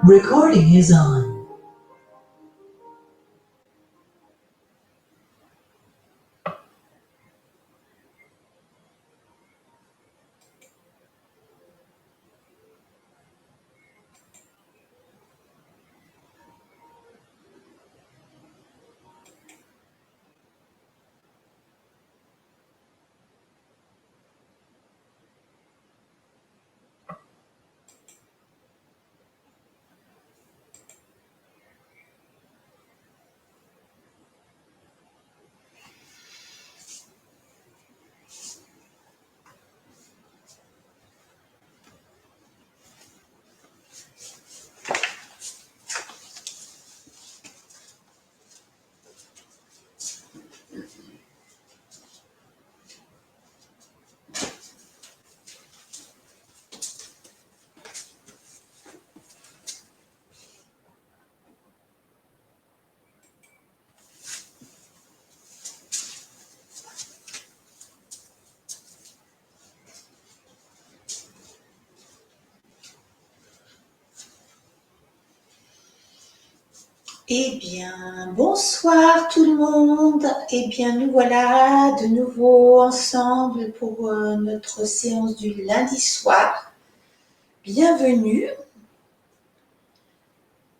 Recording is on. Eh bien, bonsoir tout le monde. Eh bien, nous voilà de nouveau ensemble pour notre séance du lundi soir. Bienvenue.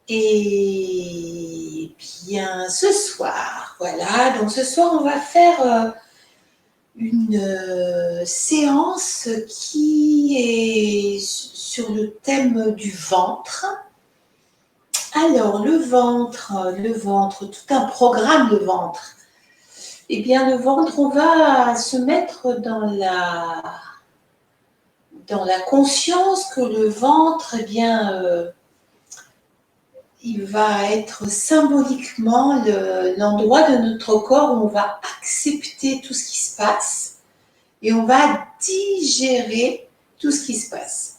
Et bien, ce soir, voilà. Donc, ce soir, on va faire une séance qui est sur le thème du ventre. Alors, le ventre, tout un programme de ventre. Eh bien, le ventre, on va se mettre dans la conscience que le ventre, eh bien, il va être symboliquement l'endroit de notre corps où on va accepter tout ce qui se passe et on va digérer tout ce qui se passe.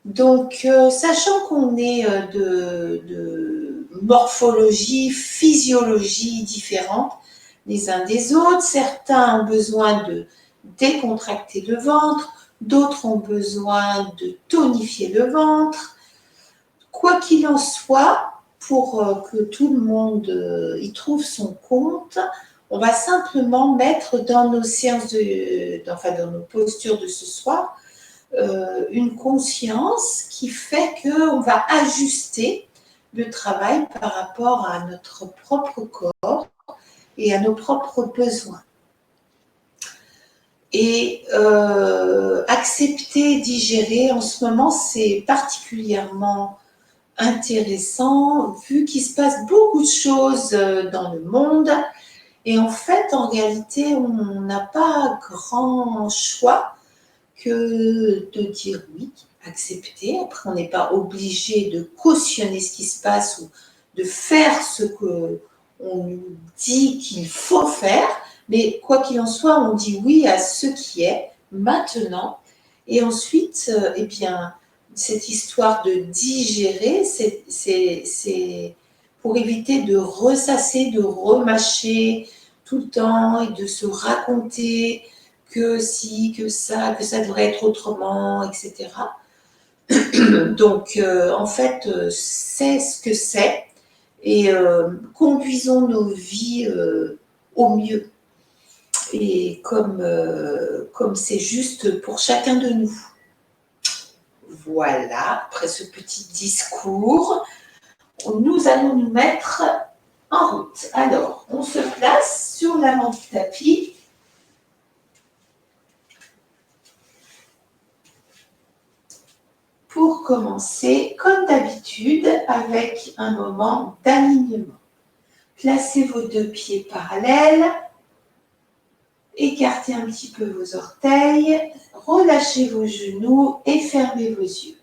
Donc, sachant qu'on est de morphologie, physiologie différentes les uns des autres, certains ont besoin de décontracter le ventre, d'autres ont besoin de tonifier le ventre. Quoi qu'il en soit, pour que tout le monde y trouve son compte, on va simplement mettre dans nos séances, dans nos postures de ce soir, une conscience qui fait qu'on va ajuster le travail par rapport à notre propre corps et à nos propres besoins. Et accepter, digérer, en ce moment, c'est particulièrement intéressant vu qu'il se passe beaucoup de choses dans le monde. Et en fait, en réalité, on n'a pas grand choix que de dire oui, accepter. Après, on n'est pas obligé de cautionner ce qui se passe ou de faire ce qu'on nous dit qu'il faut faire, mais quoi qu'il en soit, on dit oui à ce qui est maintenant. Et ensuite, eh bien, cette histoire de digérer, c'est pour éviter de ressasser, de remâcher tout le temps et de se raconter que si, que ça devrait être autrement, etc. Donc, en fait, c'est ce que c'est et conduisons nos vies au mieux et comme c'est juste pour chacun de nous. Voilà, après ce petit discours, nous allons nous mettre en route. Alors, on se place sur l'avant du tapis. Pour commencer, comme d'habitude, avec un moment d'alignement. Placez vos deux pieds parallèles, écartez un petit peu vos orteils, relâchez vos genoux et fermez vos yeux.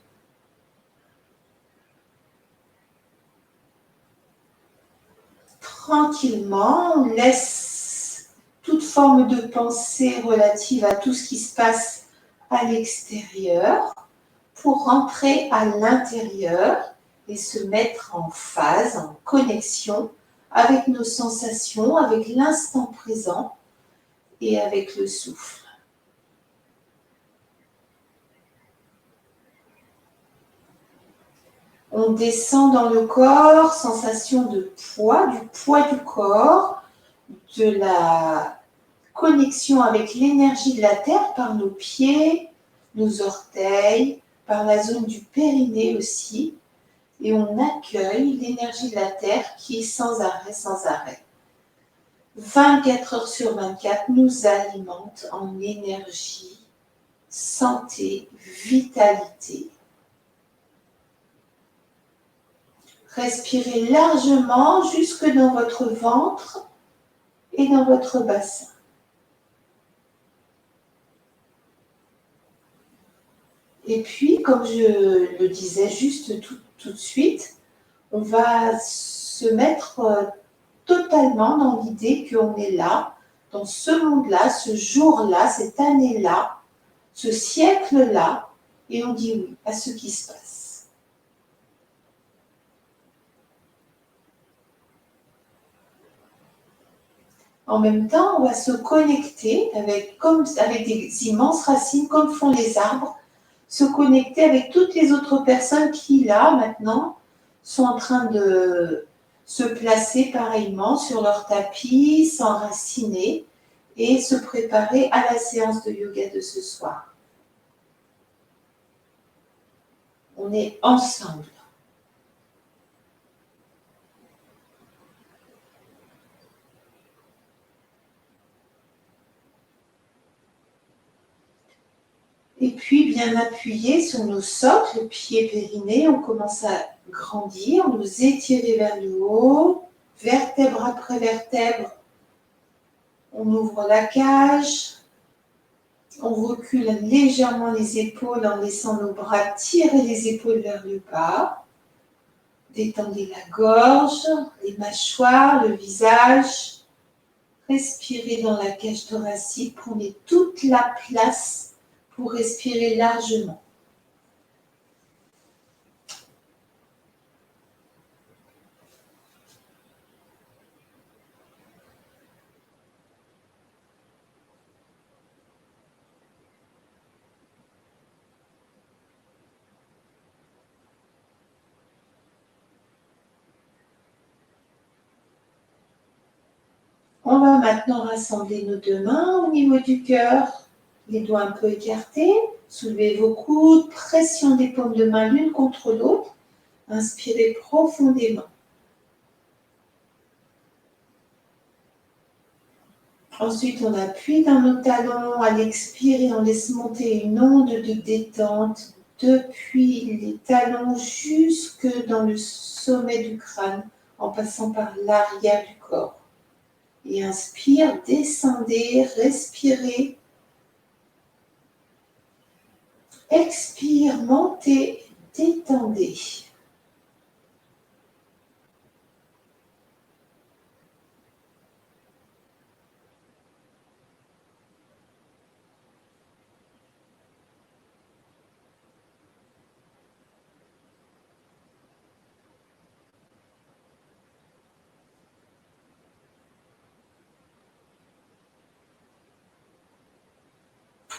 Tranquillement, on laisse toute forme de pensée relative à tout ce qui se passe à l'extérieur pour rentrer à l'intérieur et se mettre en phase, en connexion avec nos sensations, avec l'instant présent et avec le souffle. On descend dans le corps, sensation de poids du corps, de la connexion avec l'énergie de la terre par nos pieds, nos orteils, par la zone du périnée aussi. Et on accueille l'énergie de la terre qui est sans arrêt, sans arrêt. 24 heures sur 24 nous alimente en énergie, santé, vitalité. Respirez largement jusque dans votre ventre et dans votre bassin. Et puis, comme je le disais juste tout de suite, on va se mettre totalement dans l'idée qu'on est là, dans ce monde-là, ce jour-là, cette année-là, ce siècle-là, et on dit oui à ce qui se passe. En même temps, on va se connecter avec des immenses racines, comme font les arbres, se connecter avec toutes les autres personnes qui, là, maintenant, sont en train de se placer pareillement sur leur tapis, s'enraciner et se préparer à la séance de yoga de ce soir. On est ensemble. Et puis, bien appuyé sur nos socles, pieds périnés, on commence à grandir, nous étirer vers le haut, vertèbre après vertèbre. On ouvre la cage, on recule légèrement les épaules en laissant nos bras tirer les épaules vers le bas. Détendez la gorge, les mâchoires, le visage. Respirez dans la cage thoracique, prenez toute la place pour respirer largement. On va maintenant rassembler nos deux mains au niveau du cœur, les doigts un peu écartés, soulevez vos coudes, pression des paumes de main l'une contre l'autre, inspirez profondément. Ensuite, on appuie dans nos talons, à l'expirer, on laisse monter une onde de détente depuis les talons jusque dans le sommet du crâne, en passant par l'arrière du corps. Et inspire, descendez, respirez. Expire, montez, détendez.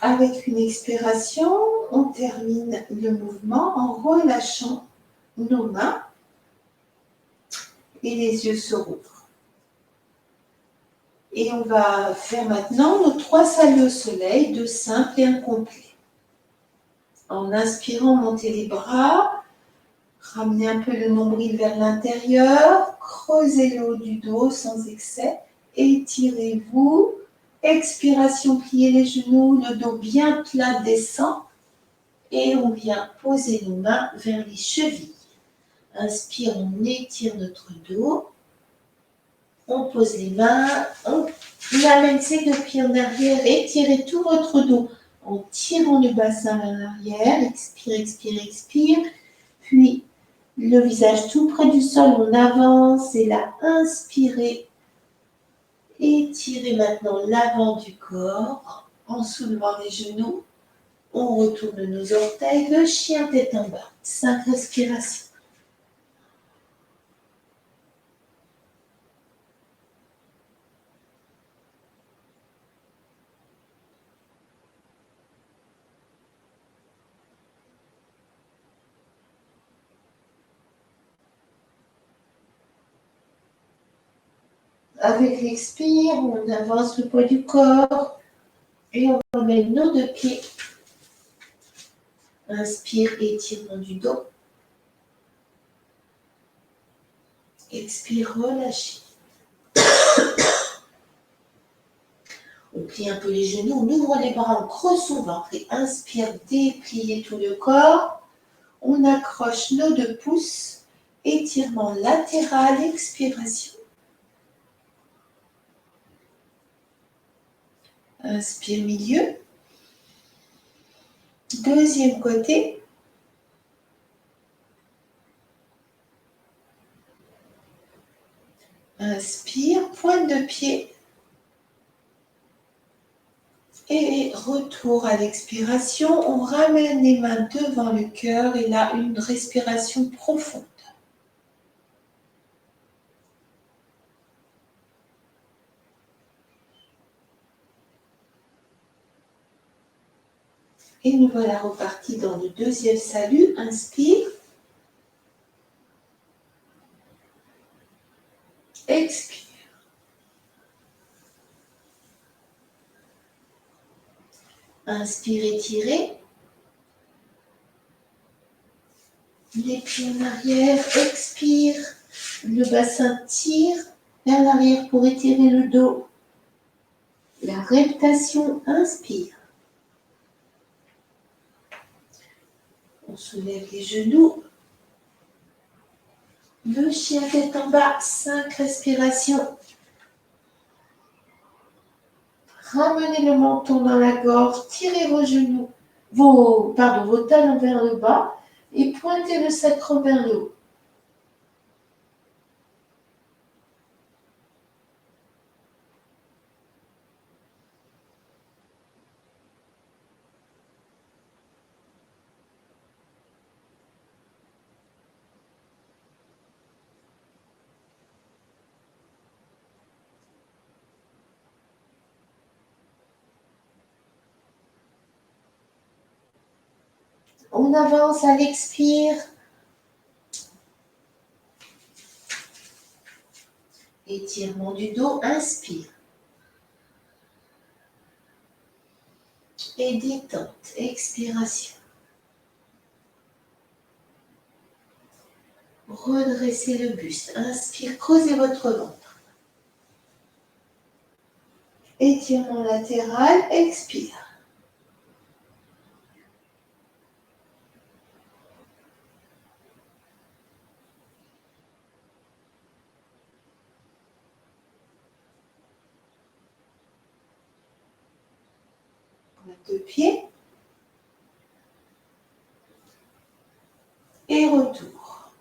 Avec une expiration, on termine le mouvement en relâchant nos mains et les yeux se rouvrent. Et on va faire maintenant nos 3 saluts au soleil, 2 simples et 1 complet. En inspirant, montez les bras, ramenez un peu le nombril vers l'intérieur, creusez le haut du dos sans excès, étirez-vous. Expiration, pliez les genoux, le dos bien plat descend et on vient poser nos mains vers les chevilles. Inspire, on étire notre dos, on pose les mains, on amène ces 2 pieds en arrière, étirez tout votre dos en tirant le bassin vers l'arrière, expire, expire, expire, puis le visage tout près du sol, on avance et là, inspirez, étirez maintenant l'avant du corps en soulevant les genoux, on retourne nos orteils, le chien tête en bas, 5 respirations. Avec l'expire, on avance le poids du corps et on emmène nos deux pieds. Inspire, étirement du dos. Expire, relâchez. On plie un peu les genoux, on ouvre les bras, on creuse son ventre et inspire, dépliez tout le corps. On accroche nos deux pouces, étirement latéral, expiration. Inspire milieu. Deuxième côté. Inspire, pointe de pied. Et retour à l'expiration. On ramène les mains devant le cœur et là, une respiration profonde. Et nous voilà repartis dans le deuxième salut. Inspire. Expire. Inspire, étirez. Les pieds en arrière. Expire. Le bassin tire vers l'arrière pour étirer le dos. La reptation, inspire. On soulève les genoux. Le chien tête en bas, 5 respirations. Ramenez le menton dans la gorge, tirez vos genoux, vos talons vers le bas et pointez le sacrum vers le haut. On avance à l'expire. Étirement du dos, inspire. Et détente, expiration. Redressez le buste, inspire, creusez votre ventre. Étirement latéral, expire. Deux pieds. Et retour.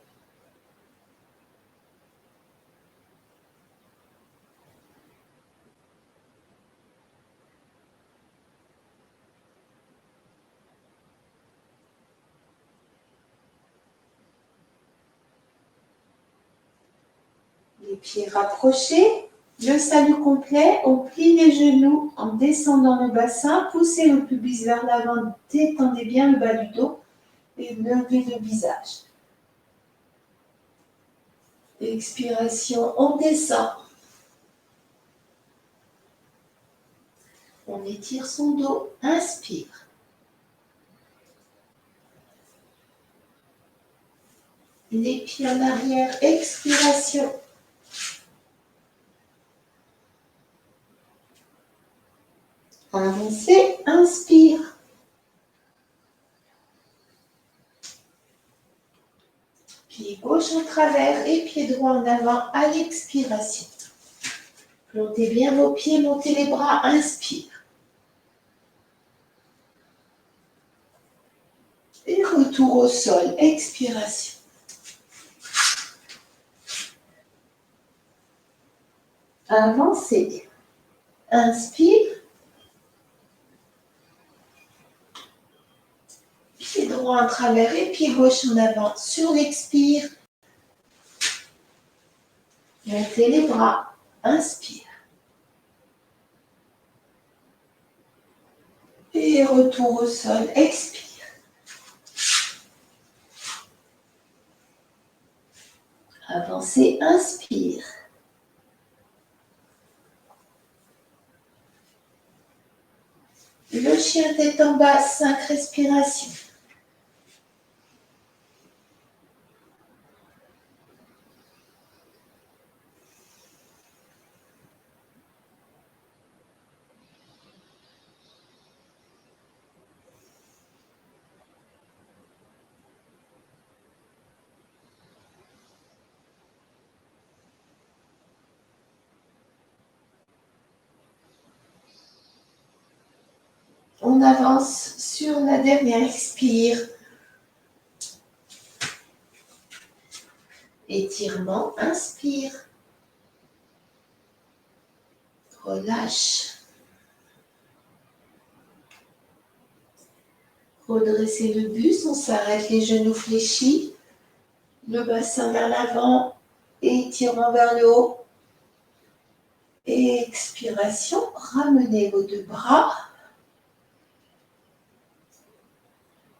Les pieds rapprochés. Le salut complet, on plie les genoux en descendant le bassin, poussez le pubis vers l'avant, détendez bien le bas du dos et levez le visage. Expiration, on descend. On étire son dos, inspire. Les pieds en arrière, expiration. Avancez, inspire. Pied gauche en travers et pied droit en avant à l'expiration. Plantez bien vos pieds, montez les bras, inspire. Et retour au sol, expiration. Avancez. Inspire. Pied droit en travers et pied gauche en avant. Sur l'expire, montez les bras. Inspire. Et retour au sol. Expire. Avancez. Inspire. chien tête en bas, 5 respirations. On avance sur la dernière expire. Étirement, inspire. Relâche. Redresser le buste, on s'arrête les genoux fléchis. Le bassin vers l'avant. Étirement vers le haut. Expiration, ramenez vos deux bras.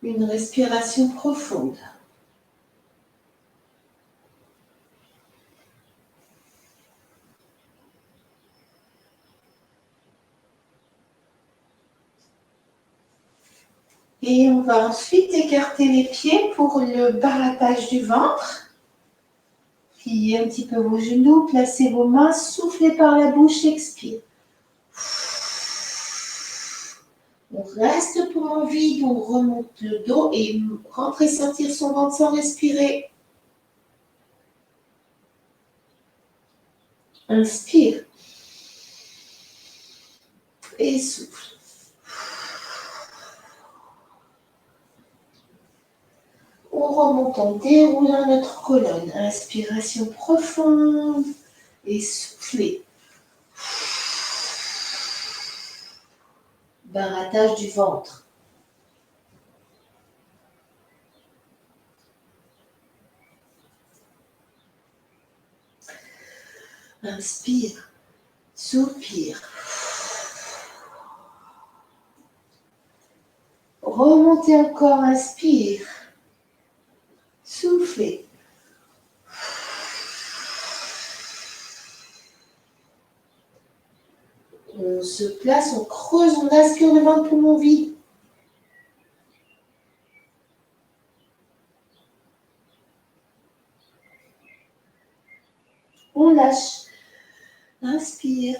Une respiration profonde. Et on va ensuite écarter les pieds pour le barattage du ventre. Pliez un petit peu vos genoux, placez vos mains, soufflez par la bouche, expire. On reste pour en vide, on remonte le dos et rentrez sentir son ventre sans respirer. Inspire. Et souffle. On remonte en déroulant notre colonne. Inspiration profonde et soufflez. Barattage du ventre. Inspire, soupire. Remontez encore, inspire. Soufflez. On se place, on creuse, on aspire le ventre, poumon vide. On lâche. Inspire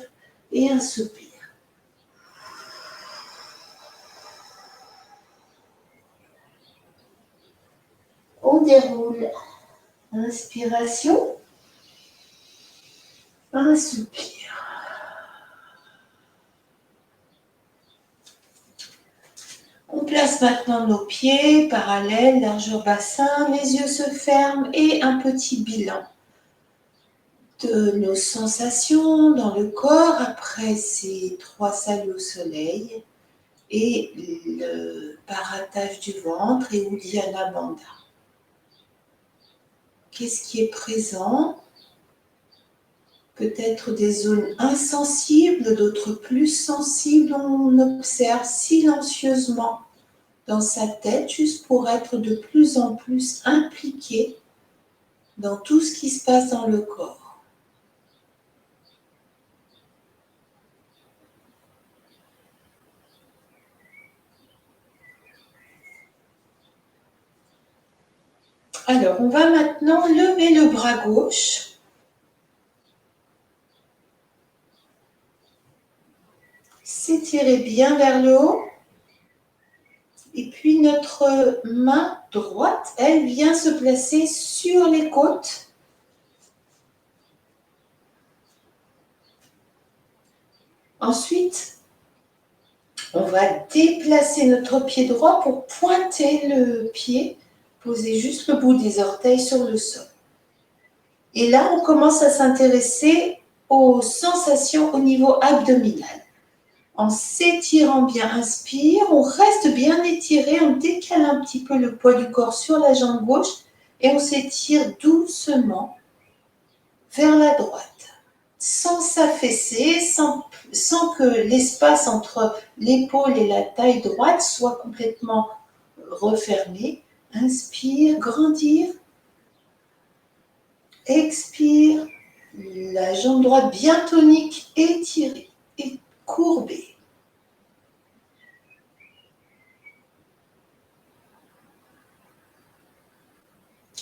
et un soupir. On déroule. Inspiration. Un soupir. On place maintenant nos pieds parallèles, largeur bassin, les yeux se ferment et un petit bilan de nos sensations dans le corps après ces 3 saluts au soleil et le barattage du ventre et Uddiyana Bandha. Qu'est-ce qui est présent? Peut-être des zones insensibles, d'autres plus sensibles. On observe silencieusement dans sa tête, juste pour être de plus en plus impliqué dans tout ce qui se passe dans le corps. Alors, on va maintenant lever le bras gauche. S'étirer bien vers le haut. Et puis notre main droite, elle vient se placer sur les côtes. Ensuite, on va déplacer notre pied droit pour pointer le pied, poser juste le bout des orteils sur le sol. Et là, on commence à s'intéresser aux sensations au niveau abdominal. En s'étirant bien, inspire, on reste bien étiré, on décale un petit peu le poids du corps sur la jambe gauche et on s'étire doucement vers la droite, sans s'affaisser, sans que l'espace entre l'épaule et la taille droite soit complètement refermé. Inspire, grandir. Expire, la jambe droite bien tonique, étirée et courbée.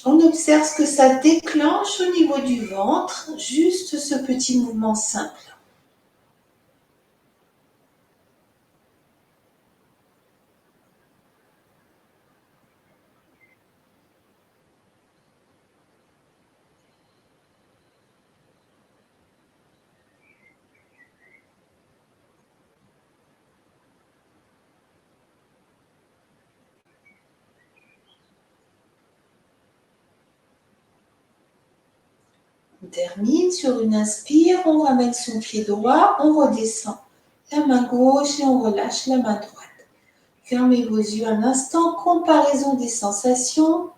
On observe ce que ça déclenche au niveau du ventre, juste ce petit mouvement simple. On termine sur une inspire, on ramène son pied droit, on redescend la main gauche et on relâche la main droite. Fermez vos yeux un instant, comparaison des sensations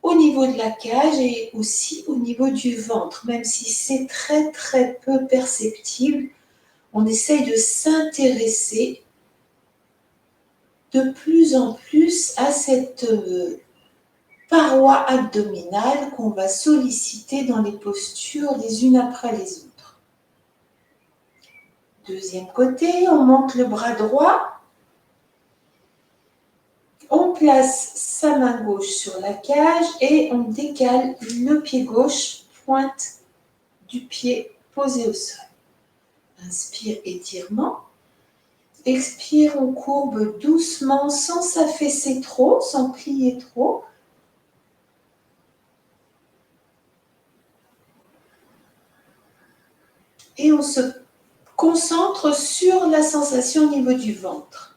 au niveau de la cage et aussi au niveau du ventre. Même si c'est très très peu perceptible, on essaye de s'intéresser de plus en plus à cette paroi abdominale qu'on va solliciter dans les postures les unes après les autres. Deuxième côté, on monte le bras droit, on place sa main gauche sur la cage et on décale le pied gauche, pointe du pied posé au sol. Inspire, étirement. Expire, on courbe doucement sans s'affaisser trop, sans plier trop. Et on se concentre sur la sensation au niveau du ventre.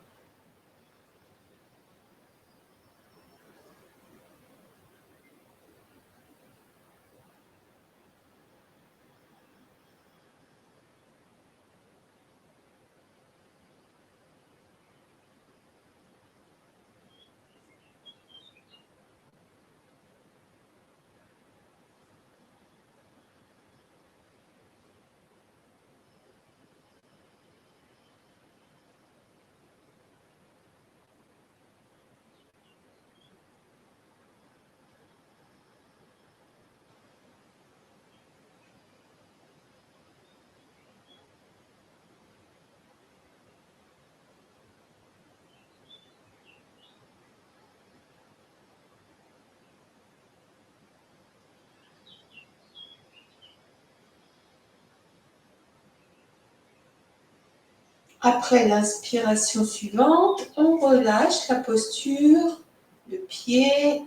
Après l'inspiration suivante, on relâche la posture, le pied,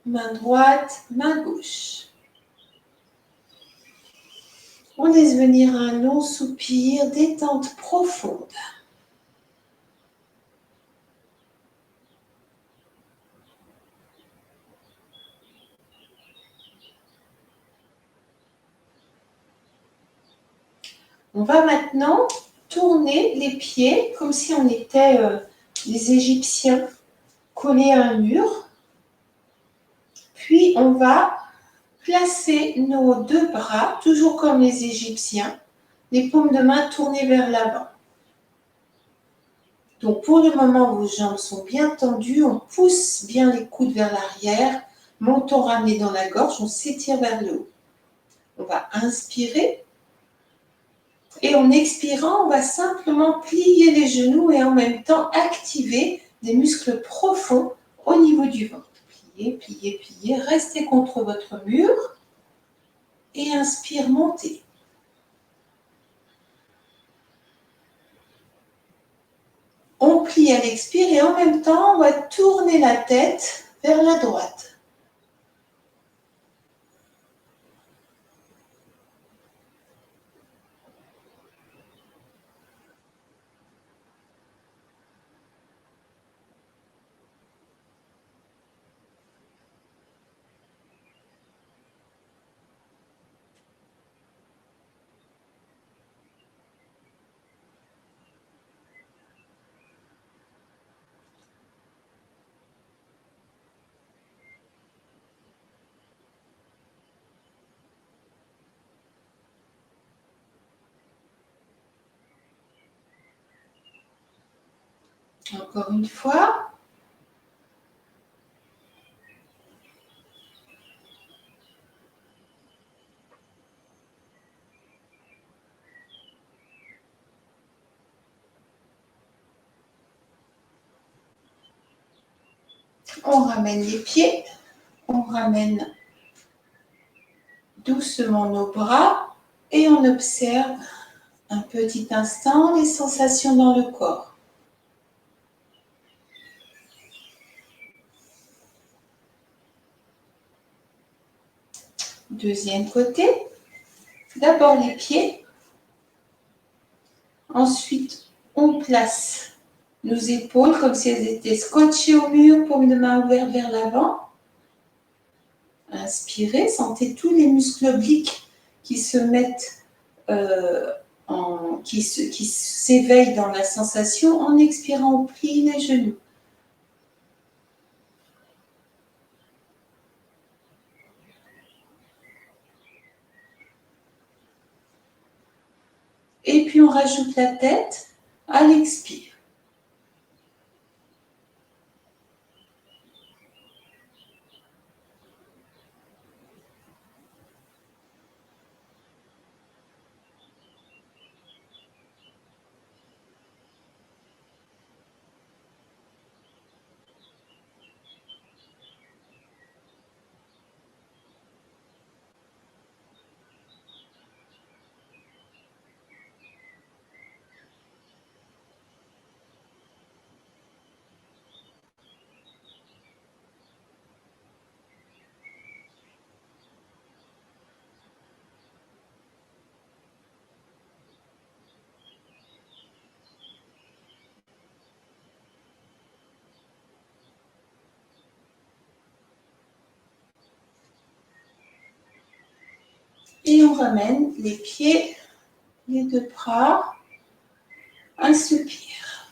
main droite, main gauche. On laisse venir un long soupir, détente profonde. On va maintenant tourner les pieds comme si on était les Égyptiens collés à un mur. Puis on va placer nos deux bras, toujours comme les Égyptiens, les paumes de main tournées vers l'avant. Donc pour le moment, vos jambes sont bien tendues, on pousse bien les coudes vers l'arrière, menton ramené dans la gorge, on s'étire vers le haut. On va inspirer et en expirant, on va simplement plier les genoux et en même temps activer des muscles profonds au niveau du ventre. Pliez, pliez, pliez, restez contre votre mur et inspire, montez. On plie à l'expire et en même temps, on va tourner la tête vers la droite. Encore une fois. On ramène les pieds, on ramène doucement nos bras et on observe un petit instant les sensations dans le corps. Deuxième côté, d'abord les pieds, ensuite on place nos épaules comme si elles étaient scotchées au mur, paume de main ouverte vers l'avant. Inspirez, sentez tous les muscles obliques qui se mettent qui s'éveillent dans la sensation. En expirant, on plie les genoux. Et puis on rajoute la tête à l'expire. Et on ramène les pieds, les deux bras, un soupir.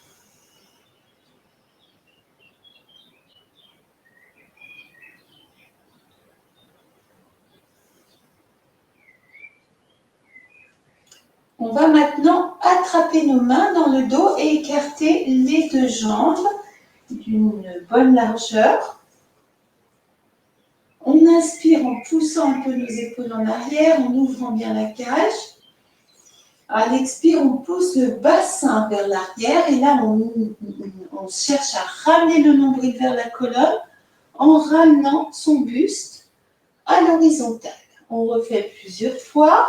On va maintenant attraper nos mains dans le dos et écarter les deux jambes d'une bonne largeur. On inspire en poussant un peu nos épaules en arrière, en ouvrant bien la cage. À l'expire, on pousse le bassin vers l'arrière et là, on cherche à ramener le nombril vers la colonne en ramenant son buste à l'horizontale. On refait plusieurs fois.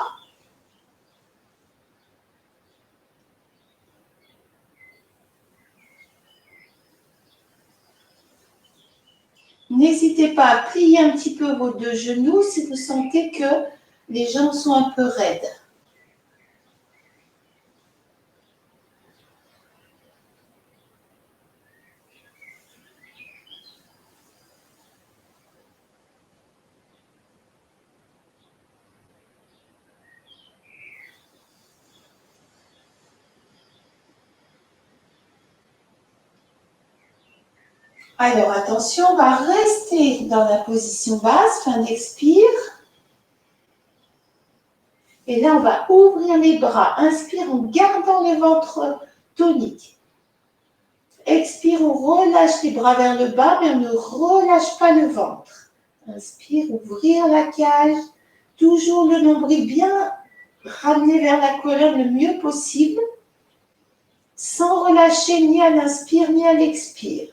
N'hésitez pas à plier un petit peu vos deux genoux si vous sentez que les jambes sont un peu raides. Alors attention, on va rester dans la position basse, fin d'expire. Et là, on va ouvrir les bras. Inspire en gardant le ventre tonique. Expire, on relâche les bras vers le bas, mais on ne relâche pas le ventre. Inspire, ouvrir la cage. Toujours le nombril bien ramené vers la colonne le mieux possible, sans relâcher ni à l'inspire ni à l'expire.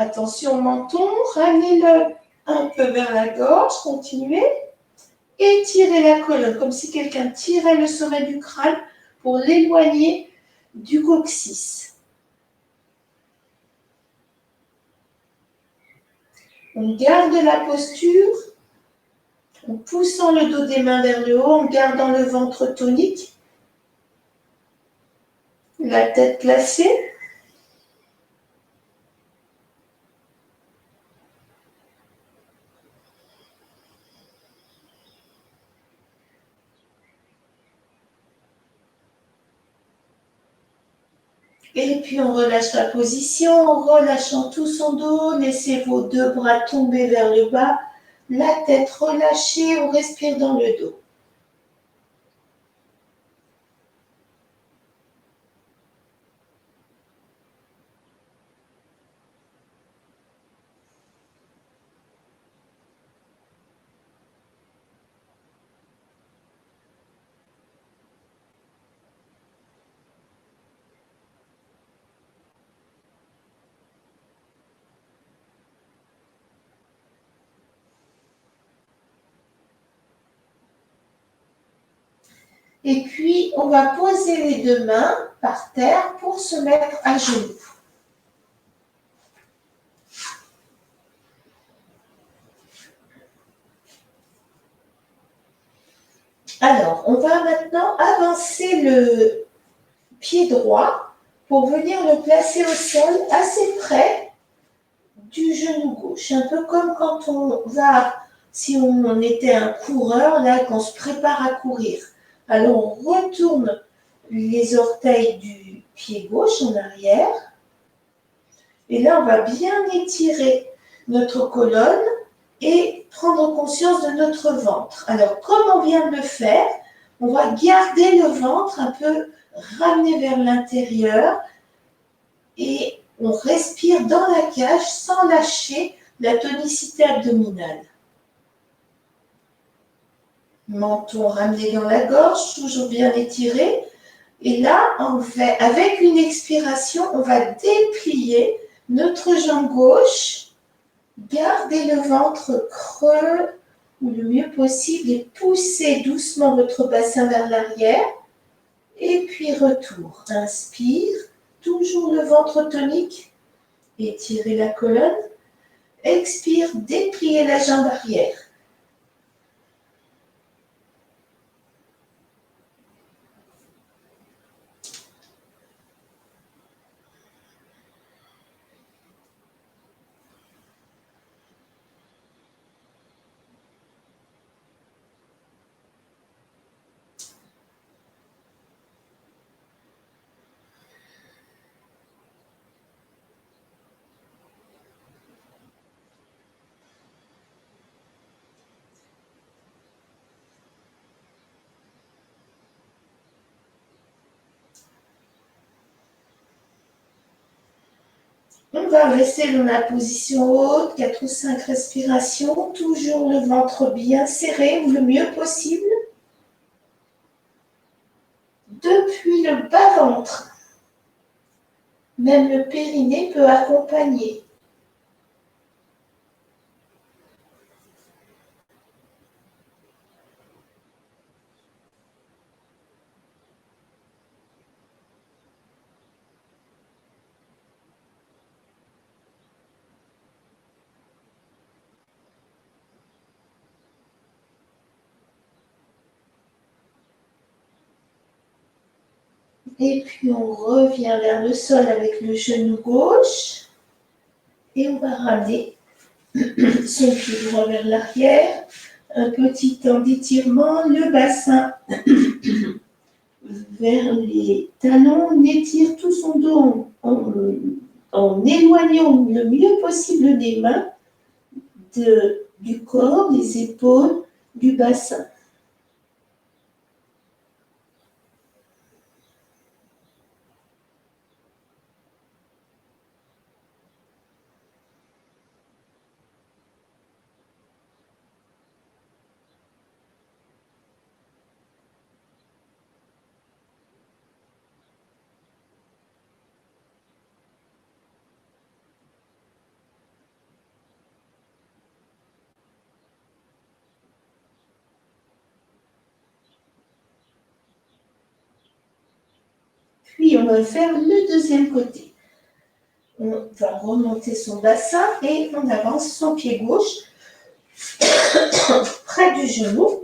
Attention au menton, ramenez-le un peu vers la gorge, continuez. Étirez la colonne, comme si quelqu'un tirait le sommet du crâne pour l'éloigner du coccyx. On garde la posture en poussant le dos des mains vers le haut, en gardant le ventre tonique, la tête placée. Et puis on relâche la position, en relâchant tout son dos, laissez vos deux bras tomber vers le bas, la tête relâchée, on respire dans le dos. Et puis, on va poser les deux mains par terre pour se mettre à genoux. Alors, on va maintenant avancer le pied droit pour venir le placer au sol assez près du genou gauche. Un peu comme quand on va, si on était un coureur, là, qu'on se prépare à courir. Alors, on retourne les orteils du pied gauche en arrière. Et là, on va bien étirer notre colonne et prendre conscience de notre ventre. Alors, comme on vient de le faire, on va garder le ventre un peu ramené vers l'intérieur et on respire dans la cage sans lâcher la tonicité abdominale. Menton ramené dans la gorge, toujours bien étiré. Et là, on fait, avec une expiration, on va déplier notre jambe gauche. Gardez le ventre creux le mieux possible et poussez doucement votre bassin vers l'arrière. Et puis retour. Inspire, toujours le ventre tonique. Étirez la colonne. Expire, dépliez la jambe arrière. On va rester dans la position haute, 4 ou 5 respirations, toujours le ventre bien serré ou le mieux possible. Depuis le bas-ventre, même le périnée peut accompagner. Et puis on revient vers le sol avec le genou gauche. Et on va ramener son pied droit vers l'arrière. Un petit temps d'étirement, le bassin vers les talons. On étire tout son dos en éloignant le mieux possible des mains du corps, des épaules, du bassin. Puis on va faire le deuxième côté. On va remonter son bassin et on avance son pied gauche près du genou.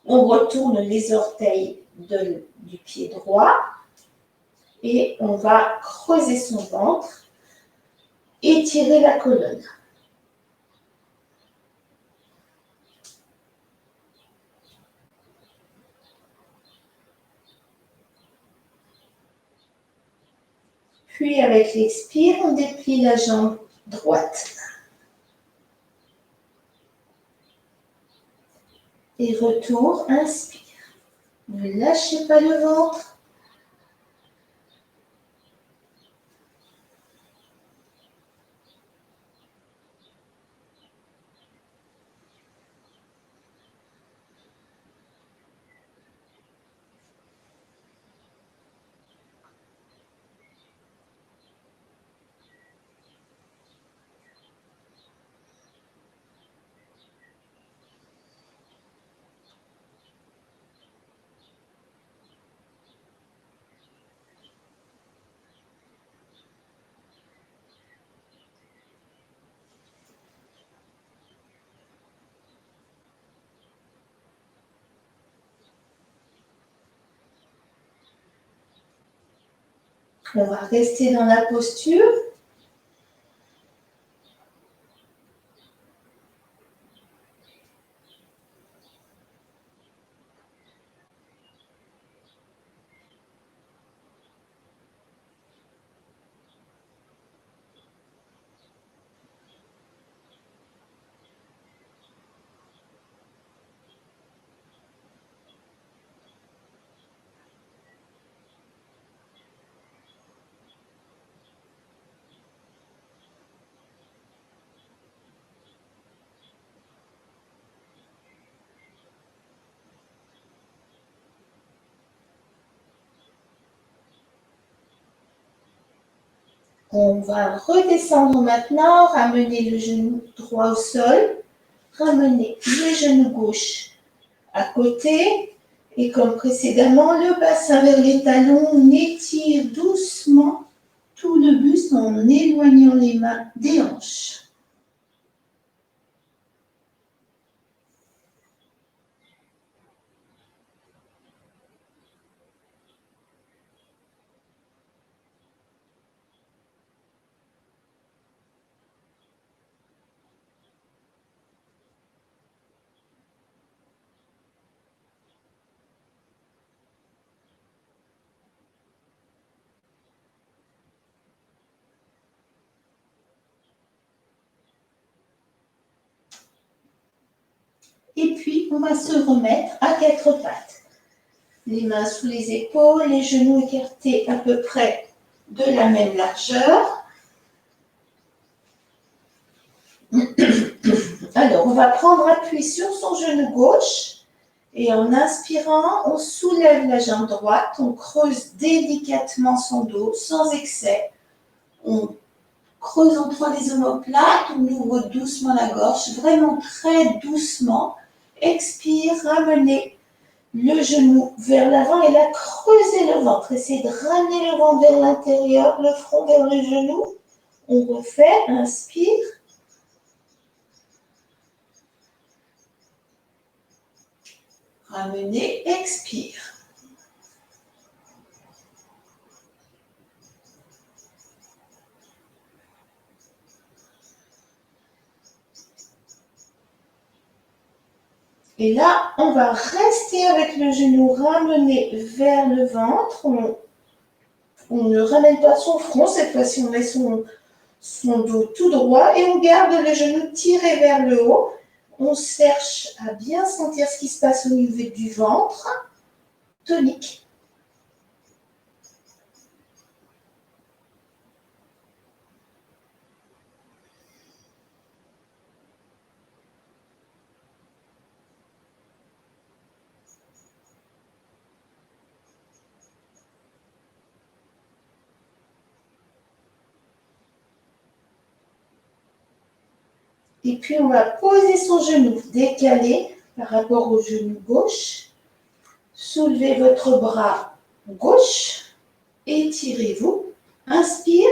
On retourne les orteils du pied droit et on va creuser son ventre, étirer la colonne. Puis avec l'expire, on déplie la jambe droite. Et retour, inspire. Ne lâchez pas le ventre. On va rester dans la posture. On va redescendre maintenant, ramener le genou droit au sol, ramener le genou gauche à côté et comme précédemment, le bassin vers les talons, on étire doucement tout le buste en éloignant les mains des hanches. Et puis, on va se remettre à quatre pattes. Les mains sous les épaules, les genoux écartés à peu près de la même largeur. Alors, on va prendre appui sur son genou gauche et en inspirant, on soulève la jambe droite, on creuse délicatement son dos sans excès. On creuse entre les omoplates, on ouvre doucement la gorge, vraiment très doucement. Expire, ramenez le genou vers l'avant et là, creusez le ventre. Essayez de ramener le ventre vers l'intérieur, le front vers le genou. On refait, inspire. Ramenez, expire. Et là, on va rester avec le genou ramené vers le ventre. On ne ramène pas son front, cette fois-ci on met son dos tout droit et on garde le genou tiré vers le haut. On cherche à bien sentir ce qui se passe au niveau du ventre. Tonique. Et puis on va poser son genou décalé par rapport au genou gauche. Soulevez votre bras gauche. Étirez-vous. Inspire.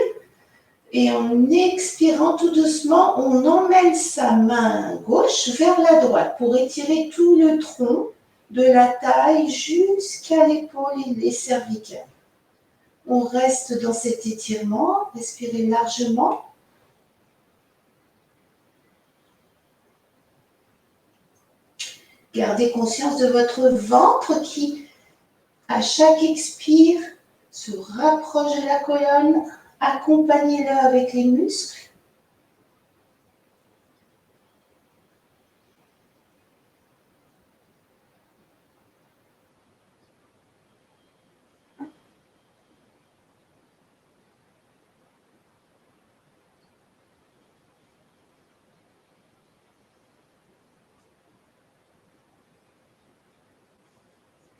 Et en expirant tout doucement, on emmène sa main gauche vers la droite pour étirer tout le tronc de la taille jusqu'à l'épaule et les cervicales. On reste dans cet étirement, respirez largement. Gardez conscience de votre ventre qui, à chaque expire, se rapproche de la colonne. Accompagnez-le avec les muscles.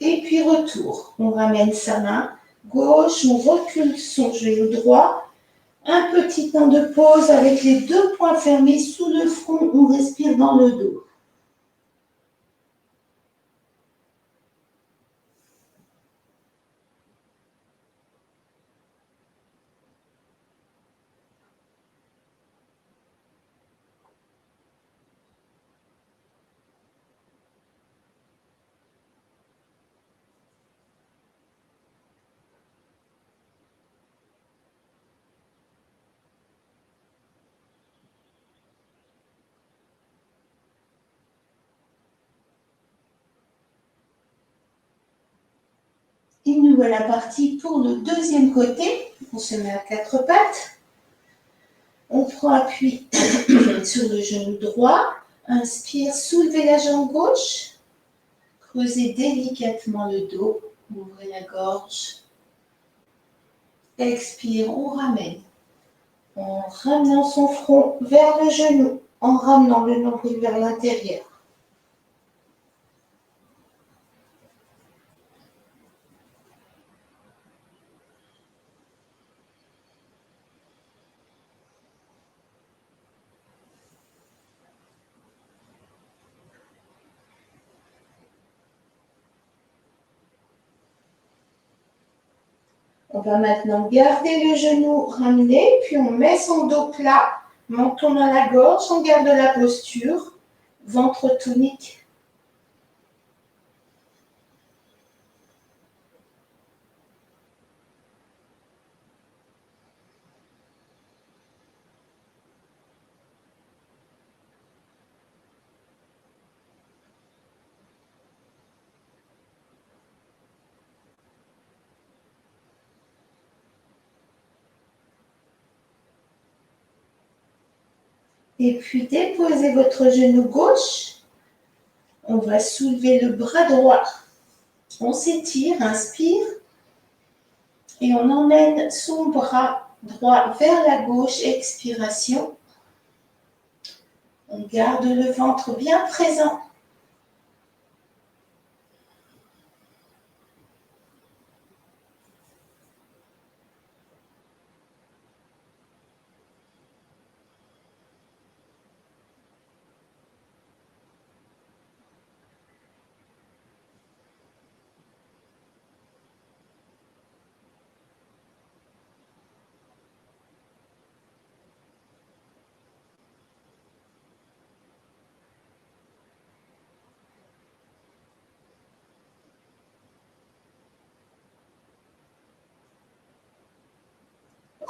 Et puis retour. On ramène sa main gauche, on recule son genou droit. Un petit temps de pause avec les deux poings fermés sous le front. On respire dans le dos. une nouvelle partie pour le deuxième côté. On se met à quatre pattes. On prend appui sur le genou droit. Inspire, soulevez la jambe gauche. Creusez délicatement le dos. Ouvrez la gorge. Expire, on ramène. En ramenant son front vers le genou. En ramenant le nombril vers l'intérieur. On va maintenant garder le genou ramené, puis on met son dos plat, menton dans la gorge, on garde la posture, ventre tonique. Et puis déposez votre genou gauche. On va soulever le bras droit. On s'étire, inspire. Et on emmène son bras droit vers la gauche, expiration. On garde le ventre bien présent.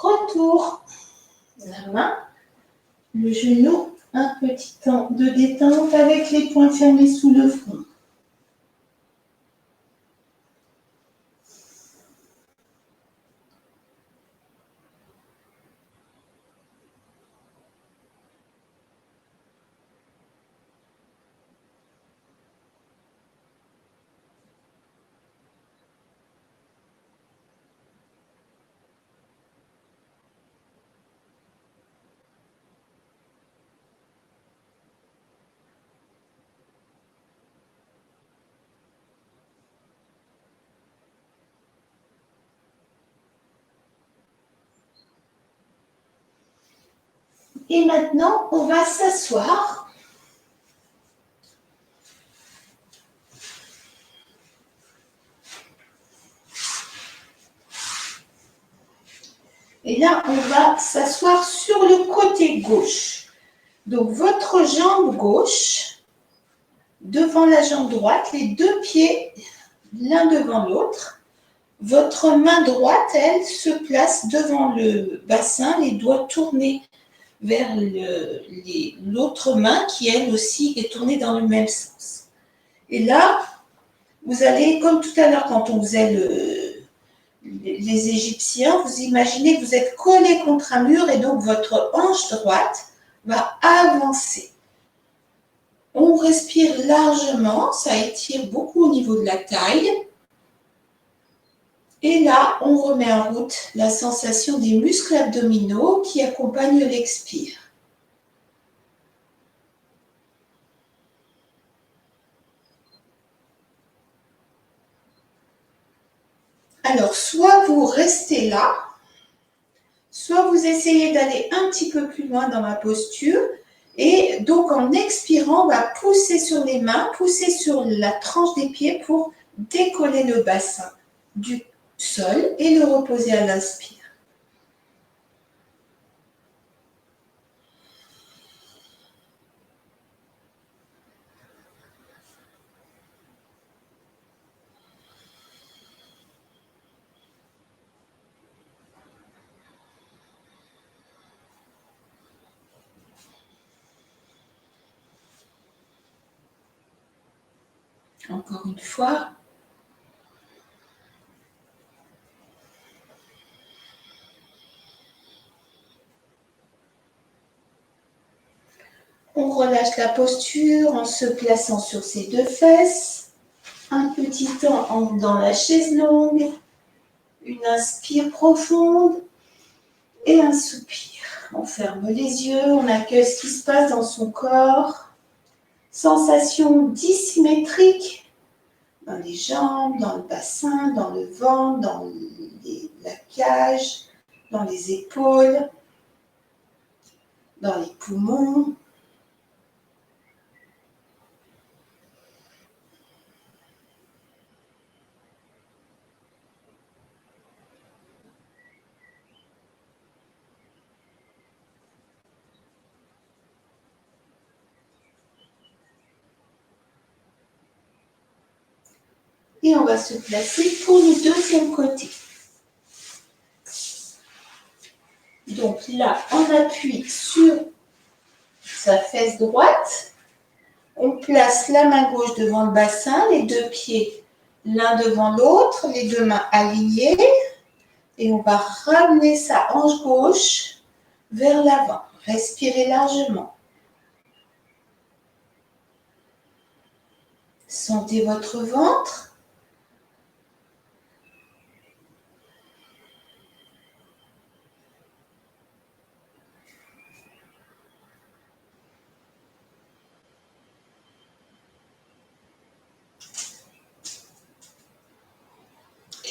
Retour. La main, le genou, un petit temps de détente avec les poings fermés sous le front. Et maintenant, on va s'asseoir. Et là, on va s'asseoir sur le côté gauche. Donc, votre jambe gauche devant la jambe droite, les deux pieds l'un devant l'autre. Votre main droite, elle, se place devant le bassin, les doigts tournés vers l'autre main qui, elle aussi, est tournée dans le même sens. Et là, vous allez, comme tout à l'heure, quand on faisait les Égyptiens, vous imaginez que vous êtes collé contre un mur et donc votre hanche droite va avancer. On respire largement, ça étire beaucoup au niveau de la taille. Et là, on remet en route la sensation des muscles abdominaux qui accompagnent l'expire. Alors, soit vous restez là, soit vous essayez d'aller un petit peu plus loin dans ma posture. Et donc, en expirant, on va pousser sur les mains, pousser sur la tranche des pieds pour décoller le bassin du sol et le reposer à l'inspire. Encore une fois. la posture en se plaçant sur ses deux fesses. Un petit temps dans la chaise longue. Une inspire profonde et un soupir. On ferme les yeux, on accueille ce qui se passe dans son corps. Sensation dissymétrique dans les jambes, dans le bassin, dans le ventre, dans la cage, dans les épaules, dans les poumons. Et on va se placer pour le deuxième côté. Donc là, on appuie sur sa fesse droite. On place la main gauche devant le bassin, les deux pieds l'un devant l'autre, les deux mains alignées. Et on va ramener sa hanche gauche vers l'avant. Respirez largement. Sentez votre ventre.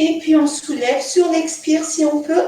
Et puis on soulève sur l'expire si on peut.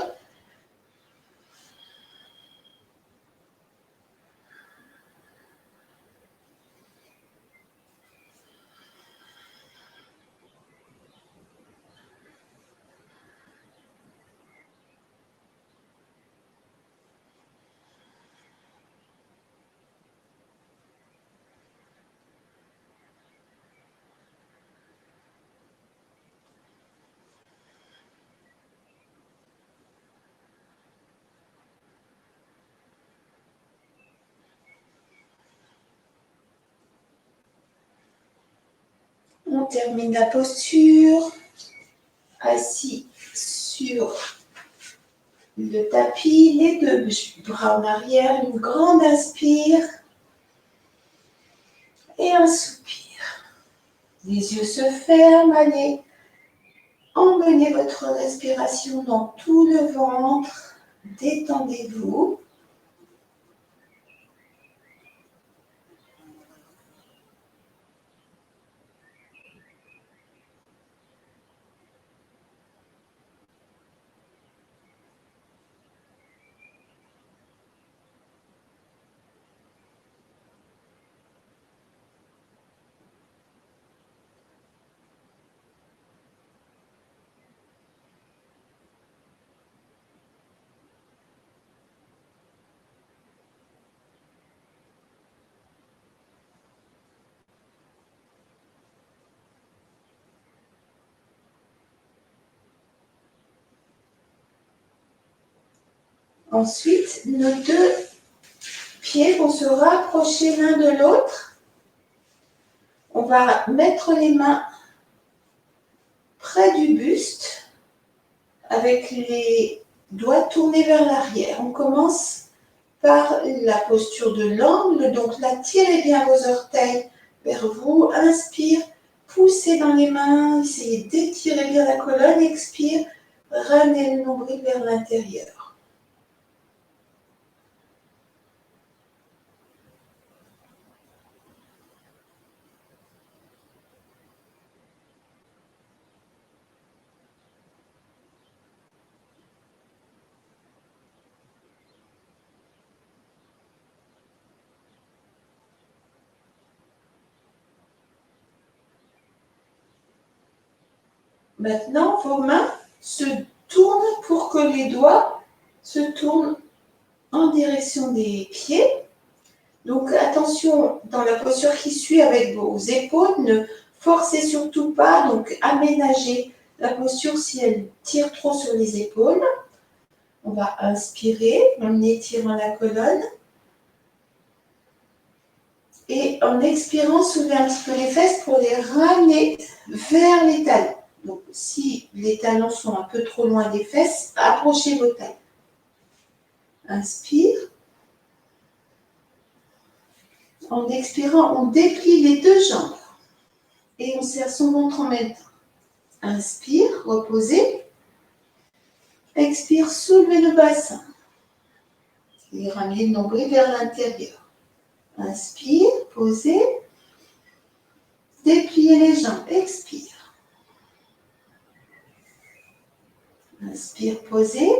On termine la posture. Assis sur le tapis, les deux bras en arrière, une grande inspire et un soupir. Les yeux se ferment, allez emmenez votre respiration dans tout le ventre, détendez-vous. Ensuite, nos deux pieds vont se rapprocher l'un de l'autre. On va mettre les mains près du buste avec les doigts tournés vers l'arrière. On commence par la posture de l'angle. Donc là, tirez bien vos orteils vers vous. Inspire, poussez dans les mains, essayez d'étirer bien la colonne. Expire, ramenez le nombril vers l'intérieur. Maintenant, vos mains se tournent pour que les doigts se tournent en direction des pieds. Donc attention dans la posture qui suit avec vos épaules, ne forcez surtout pas, donc aménagez la posture si elle tire trop sur les épaules. On va inspirer en étirant la colonne. Et en expirant, soulevez un petit peu les fesses pour les ramener vers les talons. Donc si les talons sont un peu trop loin des fesses, approchez vos talons. Inspire. En expirant, on déplie les deux jambes et on serre son ventre en même temps. Inspire, reposez. Expire, soulevez le bassin et ramenez le nombril vers l'intérieur. Inspire, posez. Dépliez les jambes, expire. Inspire, posez.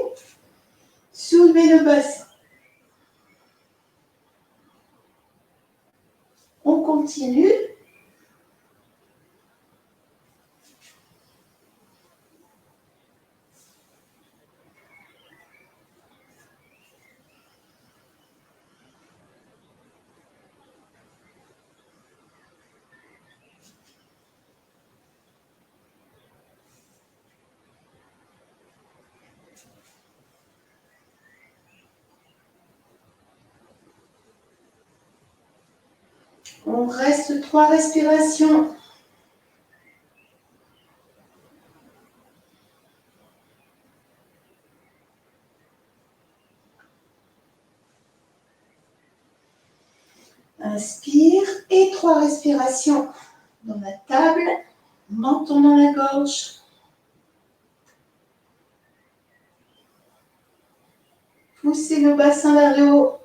Soulevez le bassin. On continue. On reste 3 respirations. Inspire et 3 respirations dans la table, menton dans la gorge. Poussez le bassin vers le haut.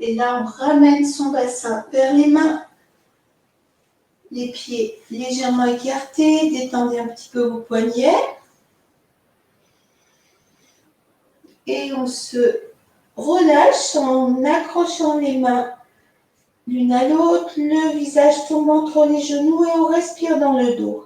Et là, on ramène son bassin vers les mains. Les pieds légèrement écartés, détendez un petit peu vos poignets. Et on se relâche en accrochant les mains l'une à l'autre, le visage tombe entre les genoux et on respire dans le dos.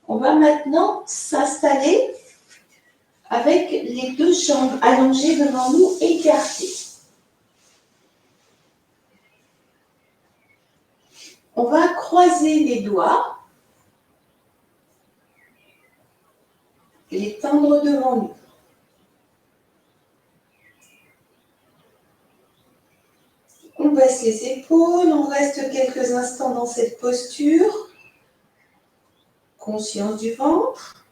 On va maintenant s'installer avec les deux jambes allongées devant nous, écartées. On va croiser les doigts et les tendre devant nous. On baisse les épaules, on reste quelques instants dans cette posture. Conscience du ventre.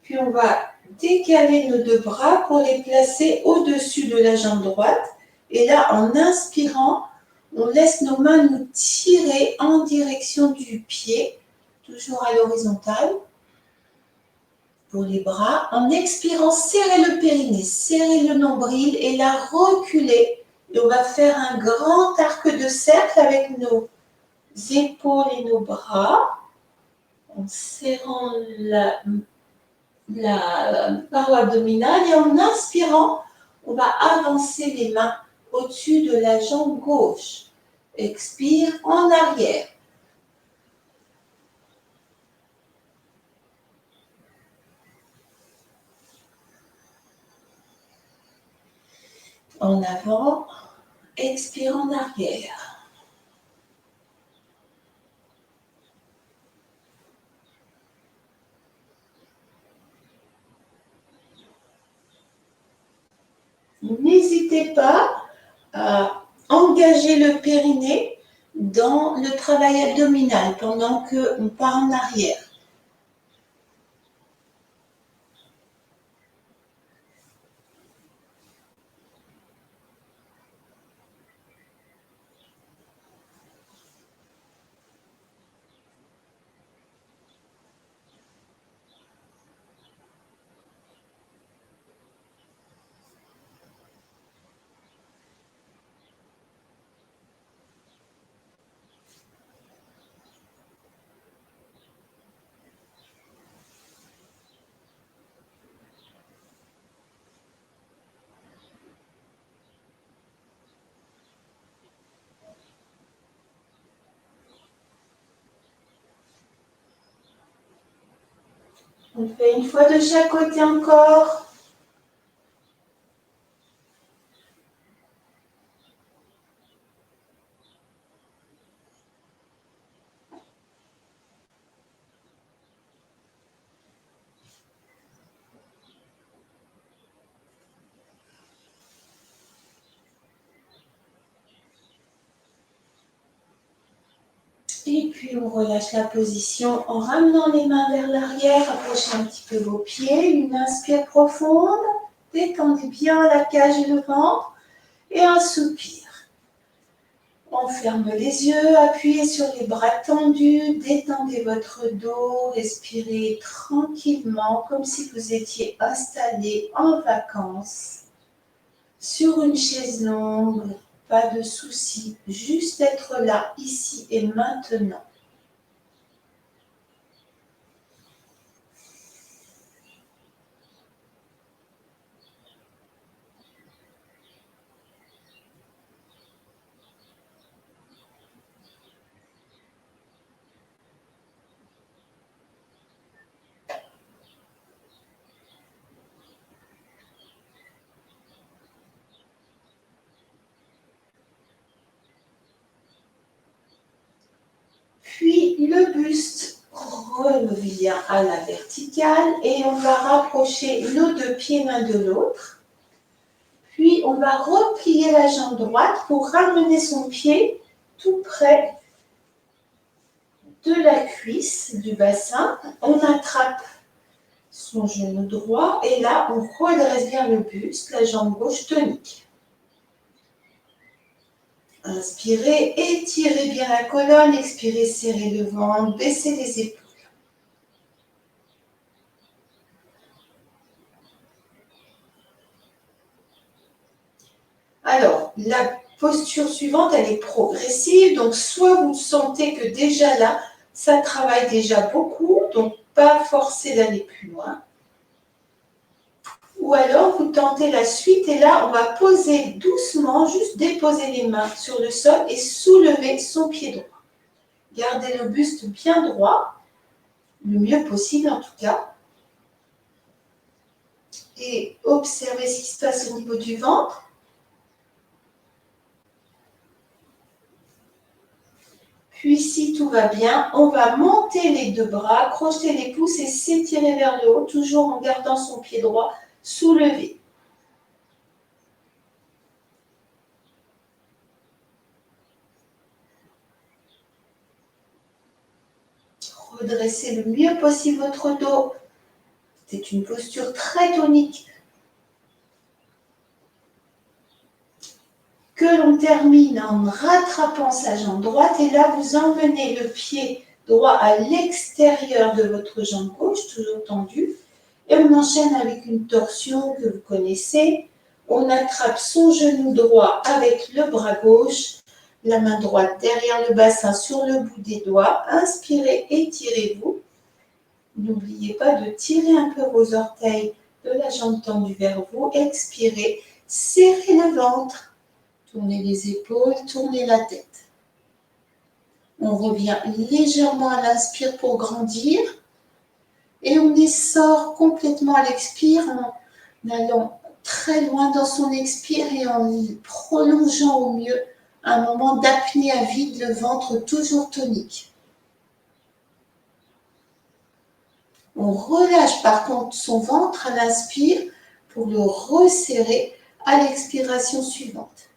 Puis on va décaler nos deux bras pour les placer au-dessus de la jambe droite. Et là, en inspirant, on laisse nos mains nous tirer en direction du pied, toujours à l'horizontale. Pour les bras, en expirant, serrez le périnée, serrez le nombril et là, reculez. Et on va faire un grand arc de cercle avec nos épaules et nos bras, en serrant la paroi abdominale et en inspirant, on va avancer les mains au-dessus de la jambe gauche. Expire en arrière. En avant, expire en arrière. N'hésitez pas à engager le périnée dans le travail abdominal pendant qu'on part en arrière. On fait une fois de chaque côté encore. Et puis on relâche la position en ramenant les mains vers l'arrière, approchez un petit peu vos pieds, une inspire profonde, détendez bien la cage et le ventre, et un soupir. On ferme les yeux, appuyez sur les bras tendus, détendez votre dos, respirez tranquillement comme si vous étiez installé en vacances sur une chaise longue, pas de souci, juste être là, ici et maintenant. Puis le buste revient à la verticale et on va rapprocher nos deux pieds l'un de l'autre. Puis on va replier la jambe droite pour ramener son pied tout près de la cuisse, du bassin. On attrape son genou droit et là on redresse bien le buste, la jambe gauche tonique. Inspirez, étirez bien la colonne, expirez, serrez le ventre, baissez les épaules. Alors, la posture suivante, elle est progressive, donc soit vous sentez que déjà là, ça travaille déjà beaucoup, donc pas forcer d'aller plus loin. Ou alors, vous tentez la suite et là, on va poser doucement, juste déposer les mains sur le sol et soulever son pied droit. Gardez le buste bien droit, le mieux possible en tout cas. Et observez ce qui se passe au niveau du ventre. Puis si tout va bien, on va monter les deux bras, crocheter les pouces et s'étirer vers le haut, toujours en gardant son pied droit soulevé. Redressez le mieux possible votre dos. C'est une posture très tonique. Que l'on termine en rattrapant sa jambe droite et là vous emmenez le pied droit à l'extérieur de votre jambe gauche, toujours tendue, et on enchaîne avec une torsion que vous connaissez. On attrape son genou droit avec le bras gauche, la main droite derrière le bassin sur le bout des doigts. Inspirez, étirez-vous. N'oubliez pas de tirer un peu vos orteils de la jambe tendue vers vous. Expirez, serrez le ventre. Tournez les épaules, tournez la tête. On revient légèrement à l'inspire pour grandir. Et on sort complètement à l'expire en allant très loin dans son expire et en prolongeant au mieux un moment d'apnée à vide, le ventre toujours tonique. On relâche par contre son ventre à l'inspire pour le resserrer à l'expiration suivante.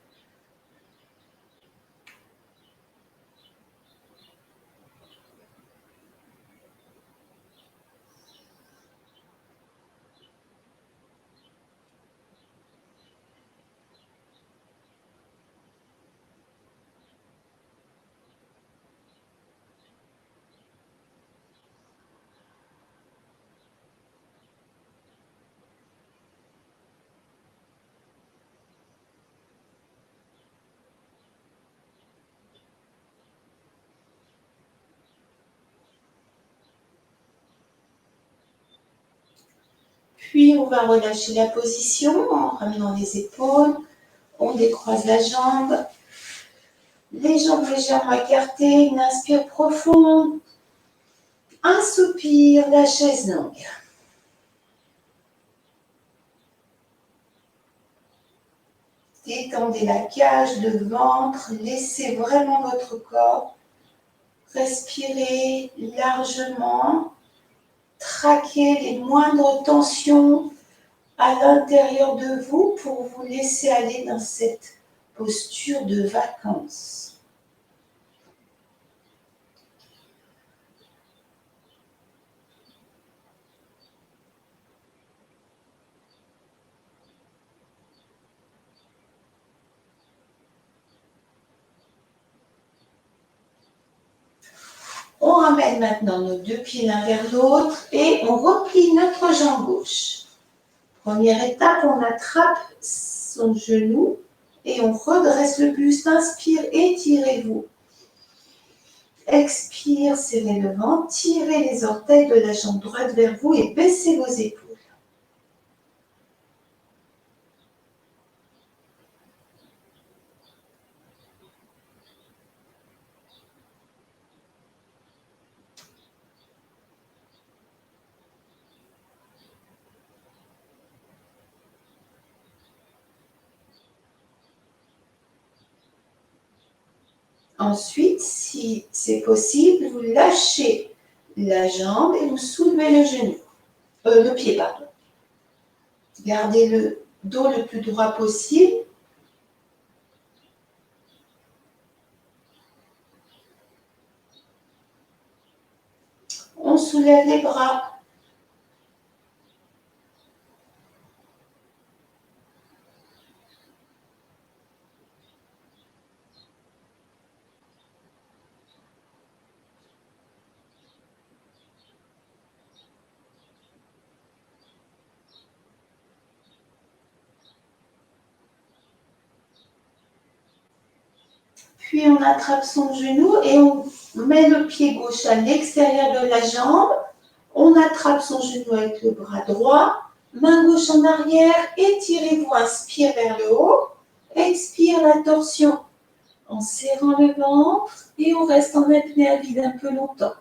Puis on va relâcher la position en ramenant les épaules. On décroise la jambe. Les jambes légèrement écartées. Une inspire profonde. Un soupir, la chaise longue. Étendez la cage, le ventre, laissez vraiment votre corps respirer largement, traquez les moindres tensions à l'intérieur de vous pour vous laisser aller dans cette posture de vacances. On ramène maintenant nos deux pieds l'un vers l'autre et on replie notre jambe gauche. Première étape, on attrape son genou et on redresse le buste. Inspire, étirez-vous. Expire, serrez le ventre, tirez les orteils de la jambe droite vers vous et baissez vos épaules. Ensuite, si c'est possible, vous lâchez la jambe et vous soulevez le pied, pardon. Gardez le dos le plus droit possible. On soulève les bras. Puis on attrape son genou et on met le pied gauche à l'extérieur de la jambe. On attrape son genou avec le bras droit. Main gauche en arrière. Étirez-vous, inspire vers le haut. Expire la torsion en serrant le ventre et on reste en apnée à vide un peu longtemps.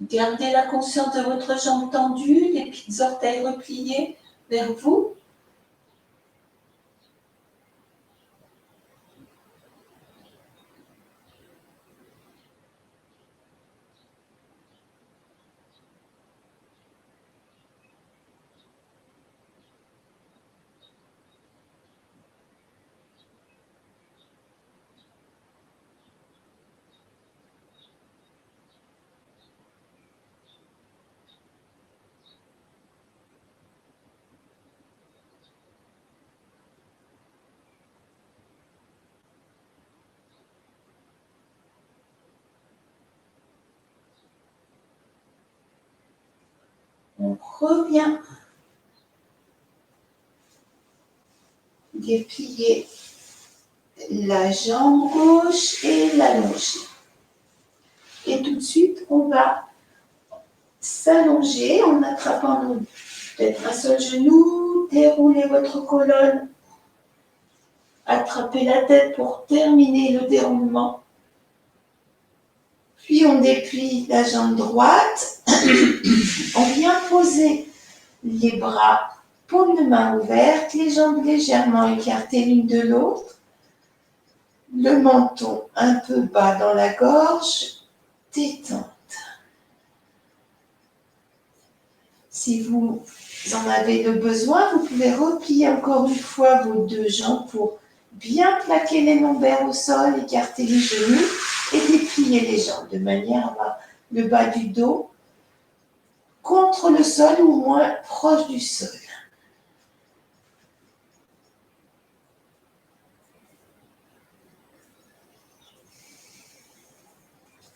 Gardez la conscience de votre jambe tendue, les petits orteils repliés vers vous. On revient déplier la jambe gauche et l'allonger. Et tout de suite, on va s'allonger en attrapant peut-être un seul genou, dérouler votre colonne, attrapez la tête pour terminer le déroulement. Puis on déplie la jambe droite, on vient poser les bras, paume de main ouverte, les jambes légèrement écartées l'une de l'autre, le menton un peu bas dans la gorge, détente. Si vous en avez le besoin, vous pouvez replier encore une fois vos deux jambes pour bien plaquer les lombaires au sol, écarter les genoux et déplier les jambes de manière à avoir le bas du dos contre le sol ou moins proche du sol.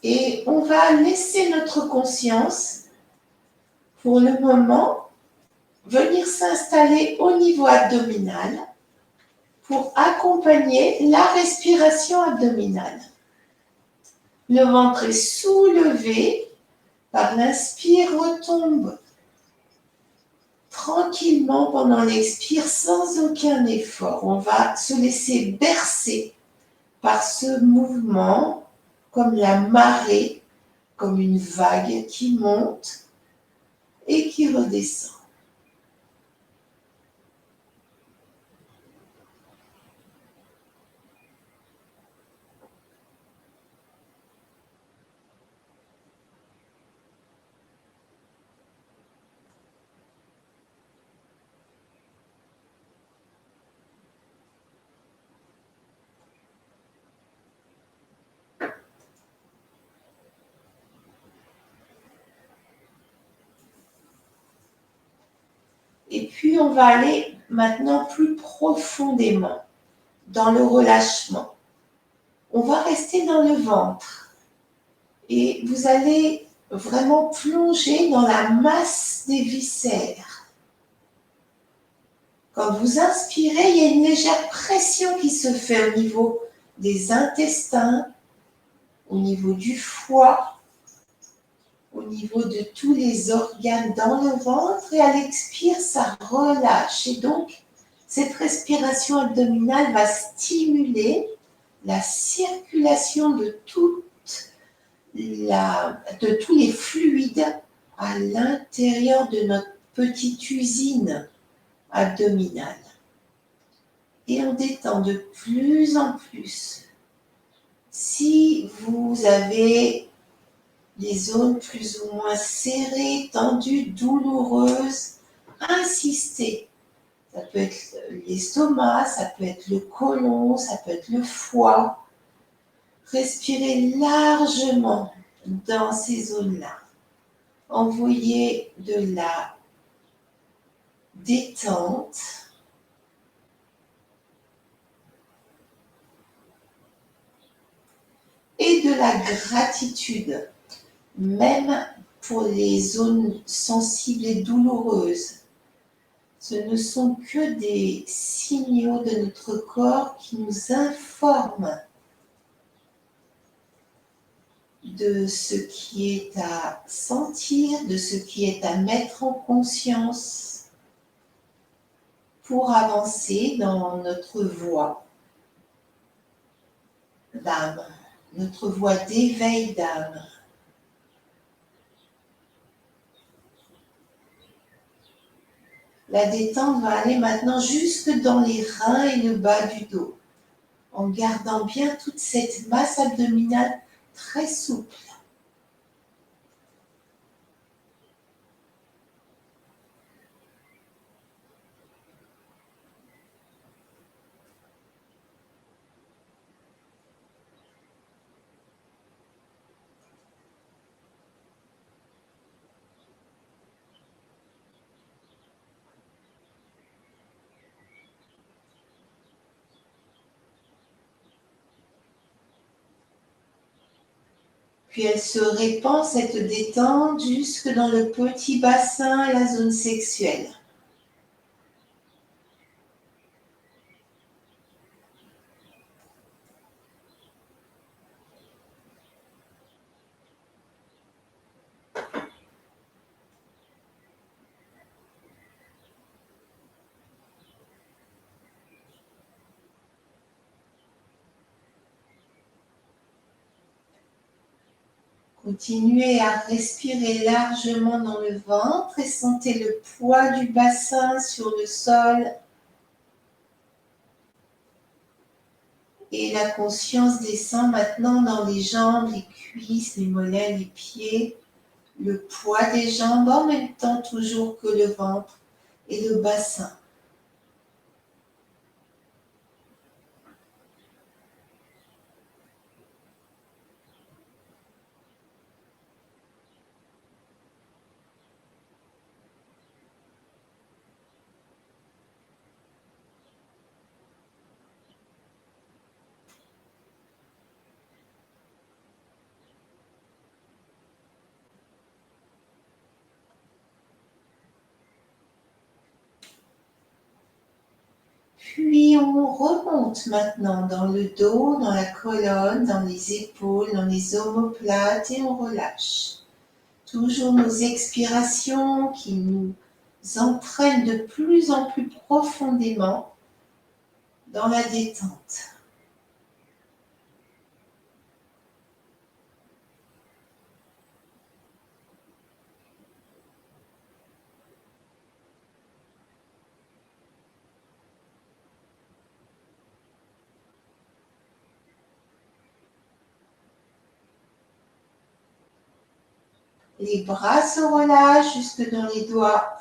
Et on va laisser notre conscience, pour le moment, venir s'installer au niveau abdominal pour accompagner la respiration abdominale. Le ventre est soulevé, par l'inspire retombe tranquillement pendant l'expire sans aucun effort. On va se laisser bercer par ce mouvement comme la marée, comme une vague qui monte et qui redescend. Et puis on va aller maintenant plus profondément dans le relâchement. On va rester dans le ventre et vous allez vraiment plonger dans la masse des viscères. Quand vous inspirez, il y a une légère pression qui se fait au niveau des intestins, au niveau du foie, au niveau de tous les organes dans le ventre, et à l'expire, ça relâche. Et donc, cette respiration abdominale va stimuler la circulation de tous les fluides à l'intérieur de notre petite usine abdominale. Et on détend de plus en plus. Si vous avez les zones plus ou moins serrées, tendues, douloureuses, insistez. Ça peut être l'estomac, ça peut être le côlon, ça peut être le foie. Respirez largement dans ces zones-là. Envoyez de la détente et de la gratitude, même pour les zones sensibles et douloureuses. Ce ne sont que des signaux de notre corps qui nous informent de ce qui est à sentir, de ce qui est à mettre en conscience pour avancer dans notre voie d'âme, notre voie d'éveil d'âme. La détente va aller maintenant jusque dans les reins et le bas du dos, en gardant bien toute cette masse abdominale très souple. Puis elle se répand, cette détente, jusque dans le petit bassin et la zone sexuelle. Continuez à respirer largement dans le ventre et sentez le poids du bassin sur le sol. Et la conscience descend maintenant dans les jambes, les cuisses, les mollets, les pieds, le poids des jambes en même temps toujours que le ventre et le bassin. Puis on remonte maintenant dans le dos, dans la colonne, dans les épaules, dans les omoplates et on relâche. Toujours nos expirations qui nous entraîne de plus en plus profondément dans la détente. Les bras se relâchent jusque dans les doigts.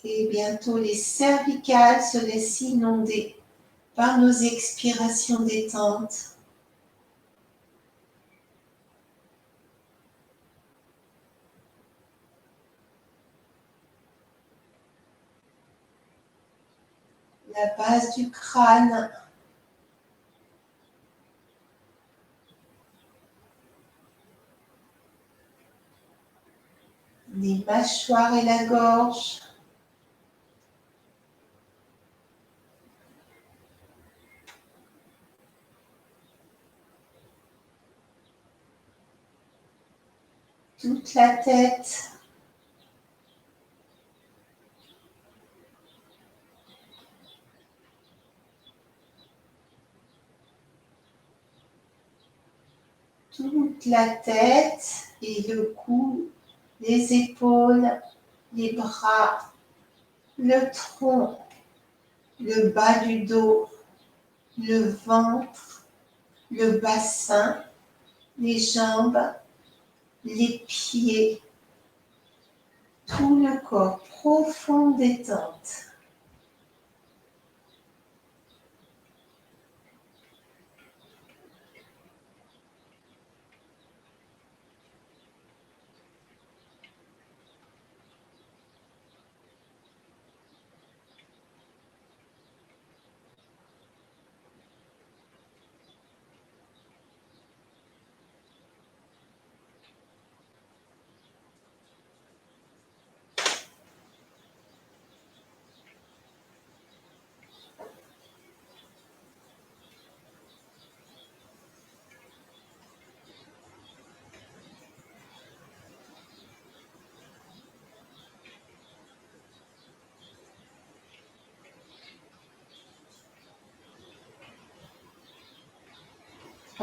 Et bientôt les cervicales se laissent inonder par nos expirations détentes. La base du crâne. Les mâchoires et la gorge. Toute la tête. Toute la tête et le cou, les épaules, les bras, le tronc, le bas du dos, le ventre, le bassin, les jambes, les pieds, tout le corps, profonde détente.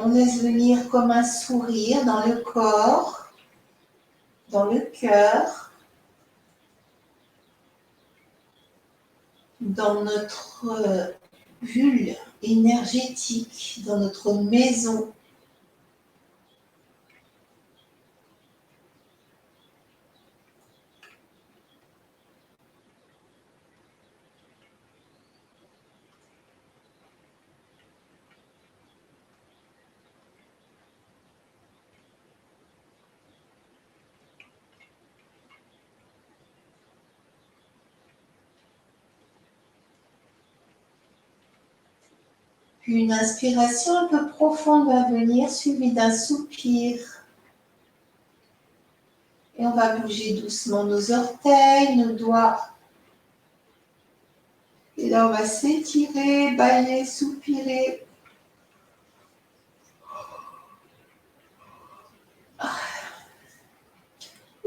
On laisse venir comme un sourire dans le corps, dans le cœur, dans notre bulle énergétique, dans notre maison. Puis une inspiration un peu profonde va venir, suivie d'un soupir. Et on va bouger doucement nos orteils, nos doigts. Et là, on va s'étirer, bâiller, soupirer.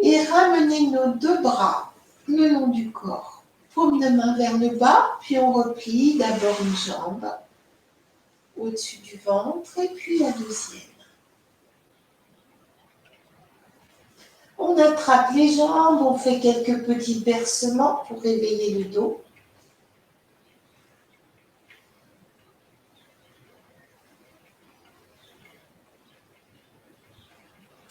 Et ramener nos deux bras le long du corps. Paume de main vers le bas, puis on replie d'abord une jambe au-dessus du ventre et puis la deuxième. On attrape les jambes, on fait quelques petits bercements pour réveiller le dos.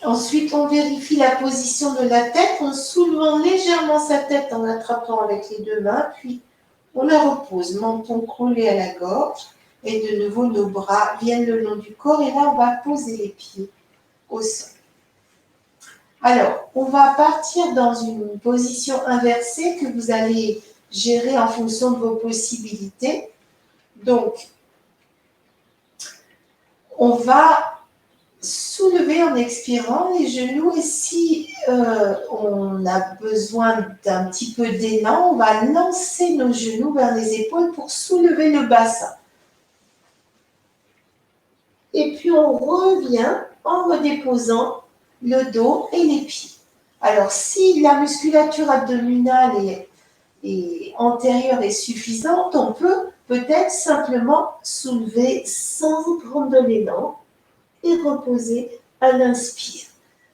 Ensuite, on vérifie la position de la tête en soulevant légèrement sa tête en l'attrapant avec les deux mains, puis on la repose, menton collé à la gorge, et de nouveau nos bras viennent le long du corps, et là on va poser les pieds au sol. Alors, on va partir dans une position inversée que vous allez gérer en fonction de vos possibilités. Donc, on va soulever en expirant les genoux et si on a besoin d'un petit peu d'élan, on va lancer nos genoux vers les épaules pour soulever le bassin. Et puis on revient en redéposant le dos et les pieds. Alors si la musculature abdominale et antérieure est suffisante, on peut peut-être simplement soulever sans prendre de l'élan et reposer à l'inspire.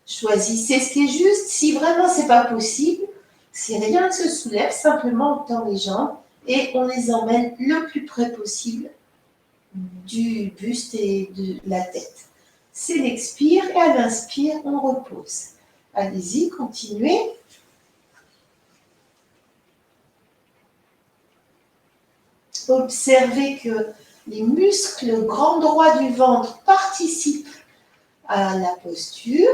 Choisissez ce qui est juste. Si vraiment c'est pas possible, si rien ne se soulève, simplement on tend les jambes et on les emmène le plus près possible du buste et de la tête. C'est l'expire et à l'inspire, on repose. Allez-y, continuez. Observez que les muscles grands droits du ventre participent à la posture.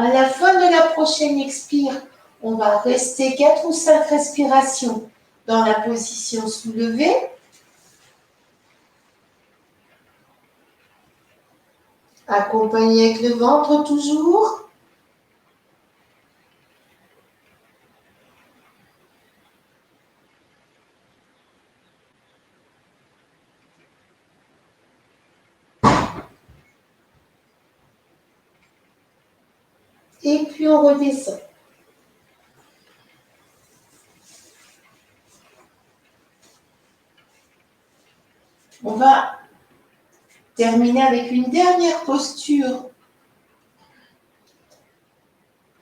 À la fin de la prochaine expire, on va rester 4 ou 5 respirations dans la position soulevée. Accompagné avec le ventre toujours. Et puis on redescend. On va terminer avec une dernière posture.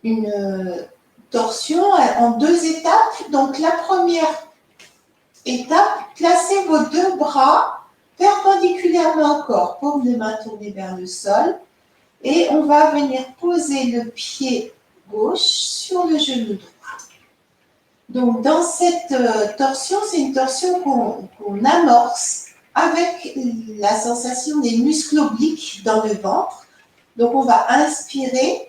Une torsion en 2 étapes. Donc la première étape, placez vos 2 bras perpendiculairement au corps, paume de main tournée vers le sol. Et on va venir poser le pied gauche sur le genou droit. Donc dans cette torsion, c'est une torsion qu'on amorce avec la sensation des muscles obliques dans le ventre. Donc on va inspirer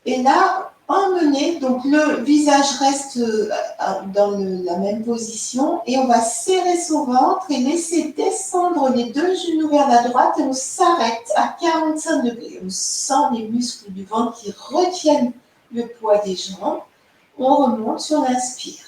et là emmener, donc le visage reste dans la même position et on va serrer son ventre et laisser descendre les 2 genoux vers la droite et on s'arrête à 45 degrés. On sent les muscles du ventre qui retiennent le poids des jambes. On remonte sur l'inspire.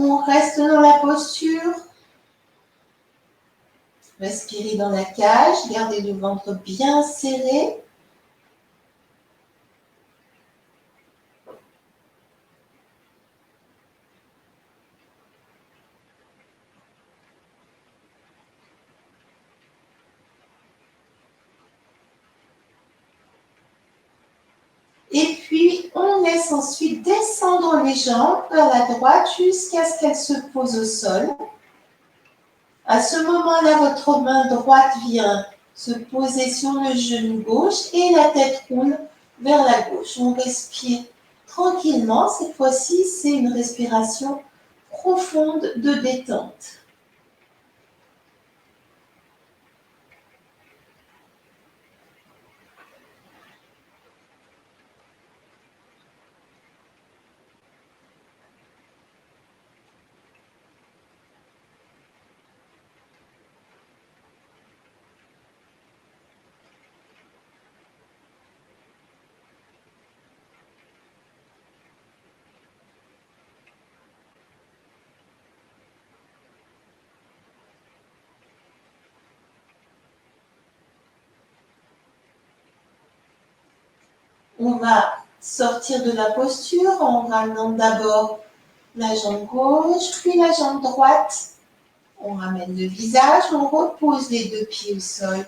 On reste dans la posture. Respirez dans la cage, gardez le ventre bien serré. Et puis, on laisse ensuite descendre les jambes vers la droite jusqu'à ce qu'elles se posent au sol. À ce moment-là, votre main droite vient se poser sur le genou gauche et la tête roule vers la gauche. On respire tranquillement. Cette fois-ci, c'est une respiration profonde de détente. On va sortir de la posture en ramenant d'abord la jambe gauche, puis la jambe droite. On ramène le visage, on repose les deux pieds au sol.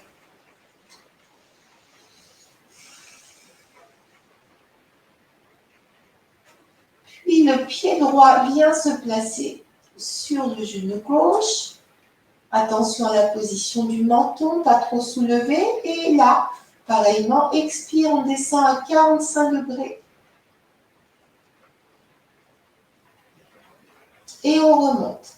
Puis le pied droit vient se placer sur le genou gauche. Attention à la position du menton, pas trop soulevé. Et là, pareillement, expire, on descend à 45 degrés. Et on remonte.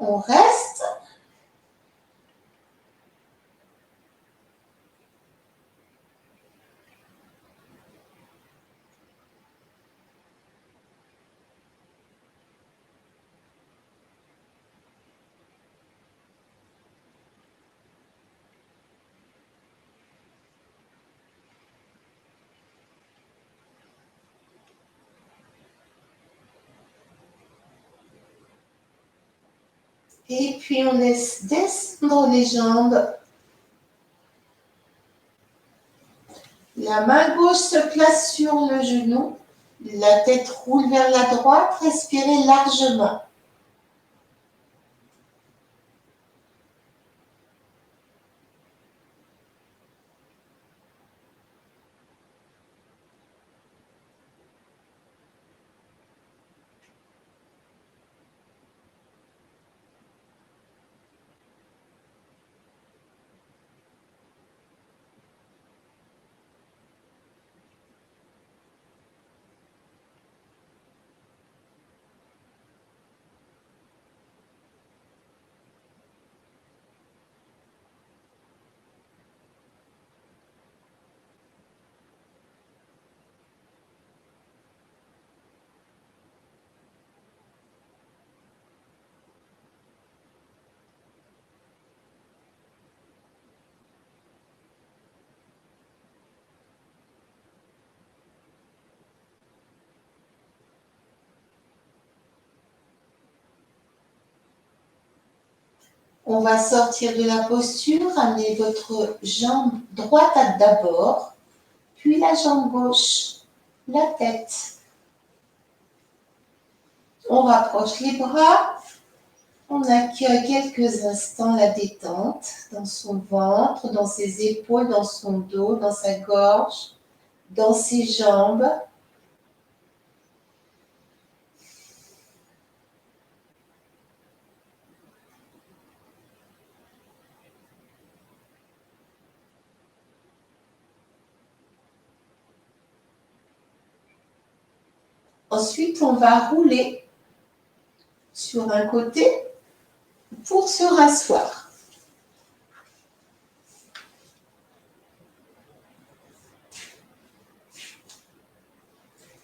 On reste. Et puis on laisse descendre les jambes. La main gauche se place sur le genou. La tête roule vers la droite. Respirez largement. On va sortir de la posture, amener votre jambe droite d'abord, puis la jambe gauche, la tête. On rapproche les bras, on accueille quelques instants la détente dans son ventre, dans ses épaules, dans son dos, dans sa gorge, dans ses jambes. Ensuite, on va rouler sur un côté pour se rasseoir.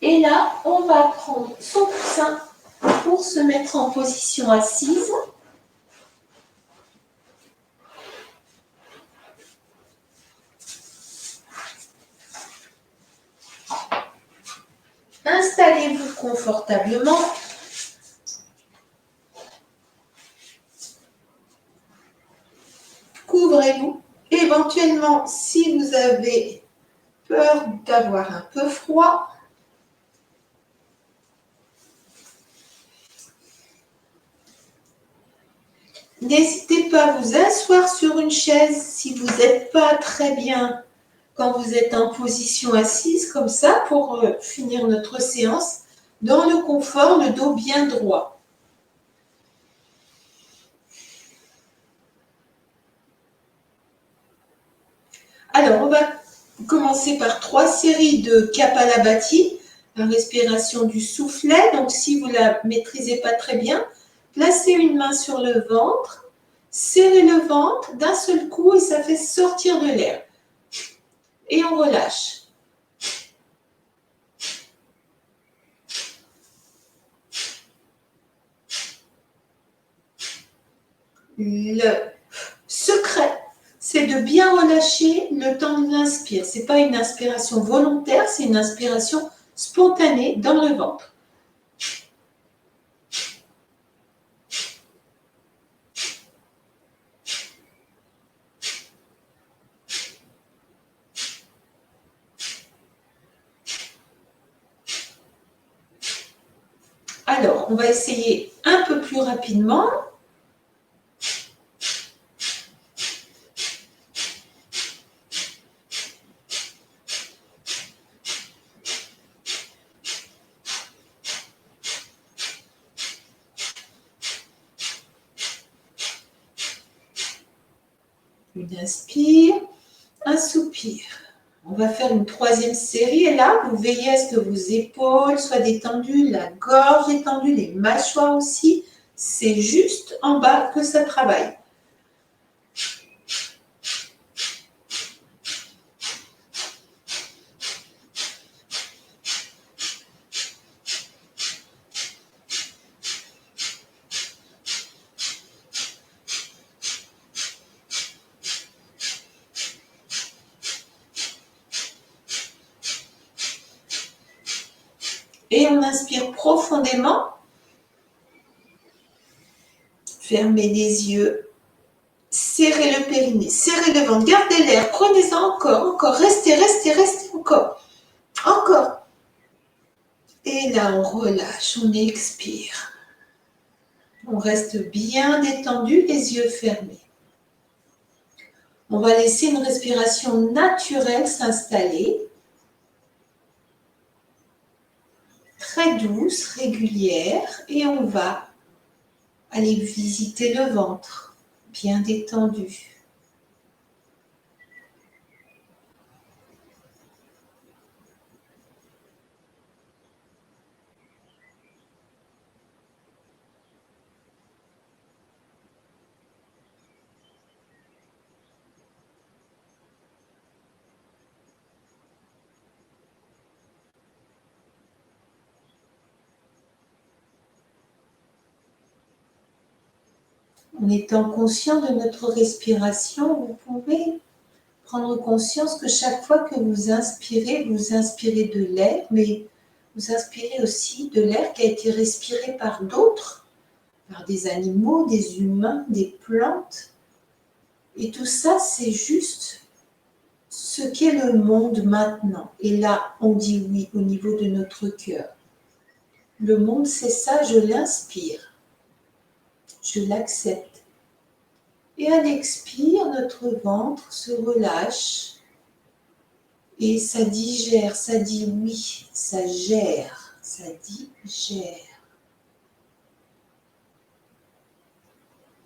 Et là, on va prendre son coussin pour se mettre en position assise. Installez-vous confortablement. Couvrez-vous. Éventuellement, si vous avez peur d'avoir un peu froid, n'hésitez pas à vous asseoir sur une chaise si vous n'êtes pas très bien quand vous êtes en position assise, comme ça, pour finir notre séance dans le confort, le dos bien droit. Alors, on va commencer par 3 séries de Kapalabhati la respiration du soufflet. Donc, si vous ne la maîtrisez pas très bien, placez une main sur le ventre, serrez le ventre d'un seul coup et ça fait sortir de l'air. Et on relâche. Le secret, c'est de bien relâcher le temps de l'inspire. Ce n'est pas une inspiration volontaire, c'est une inspiration spontanée dans le ventre. Alors, on va essayer un peu plus rapidement. Une inspire, un soupir. On va faire une troisième série et là, vous veillez à ce que vos épaules soient détendues, la gorge détendue, les mâchoires aussi. C'est juste en bas que ça travaille. Et on inspire profondément. Fermez les yeux. Serrez le périnée, serrez le ventre, gardez l'air, prenez-en encore, restez, restez, restez encore. Et là, on relâche, on expire. On reste bien détendu, les yeux fermés. On va laisser une respiration naturelle s'installer. Très douce, régulière. Et on va aller visiter le ventre, bien détendu. En étant conscient de notre respiration, vous pouvez prendre conscience que chaque fois que vous inspirez de l'air, mais vous inspirez aussi de l'air qui a été respiré par d'autres, par des animaux, des humains, des plantes. Et tout ça, c'est juste ce qu'est le monde maintenant. Et là, on dit oui au niveau de notre cœur. Le monde, c'est ça, je l'inspire. Je l'accepte. Et à l'expire, notre ventre se relâche et ça digère, ça dit oui, ça gère, ça digère.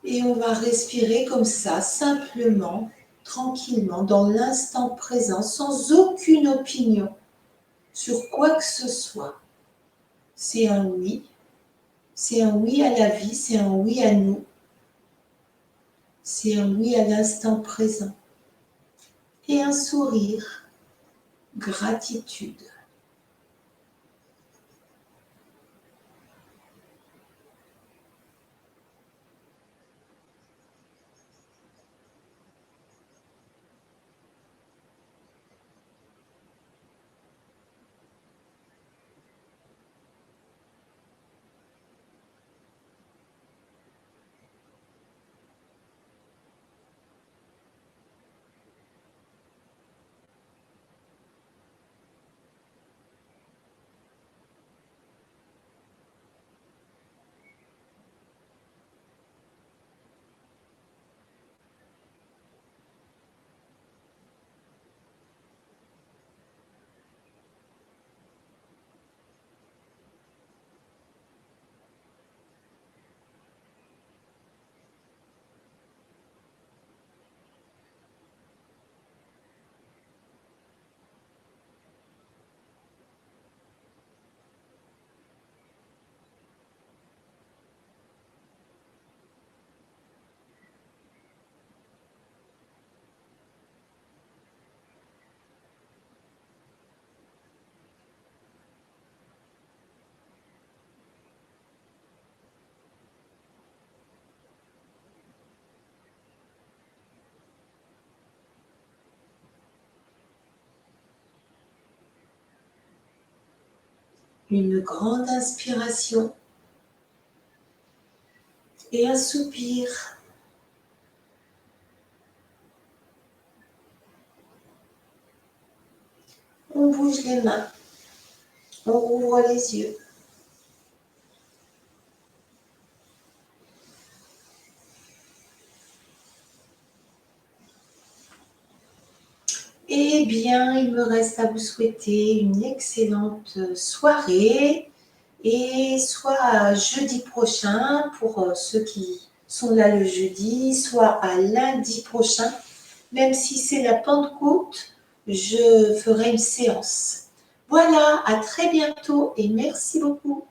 Et on va respirer comme ça, simplement, tranquillement, dans l'instant présent, sans aucune opinion sur quoi que ce soit. C'est un oui à la vie, c'est un oui à nous, c'est un oui à l'instant présent. Et un sourire, gratitude. Une grande inspiration et un soupir. On bouge les mains, on rouvre les yeux. Eh bien, il me reste à vous souhaiter une excellente soirée et soit à jeudi prochain pour ceux qui sont là le jeudi, soit à lundi prochain. Même si c'est la Pentecôte, je ferai une séance. Voilà, à très bientôt et merci beaucoup.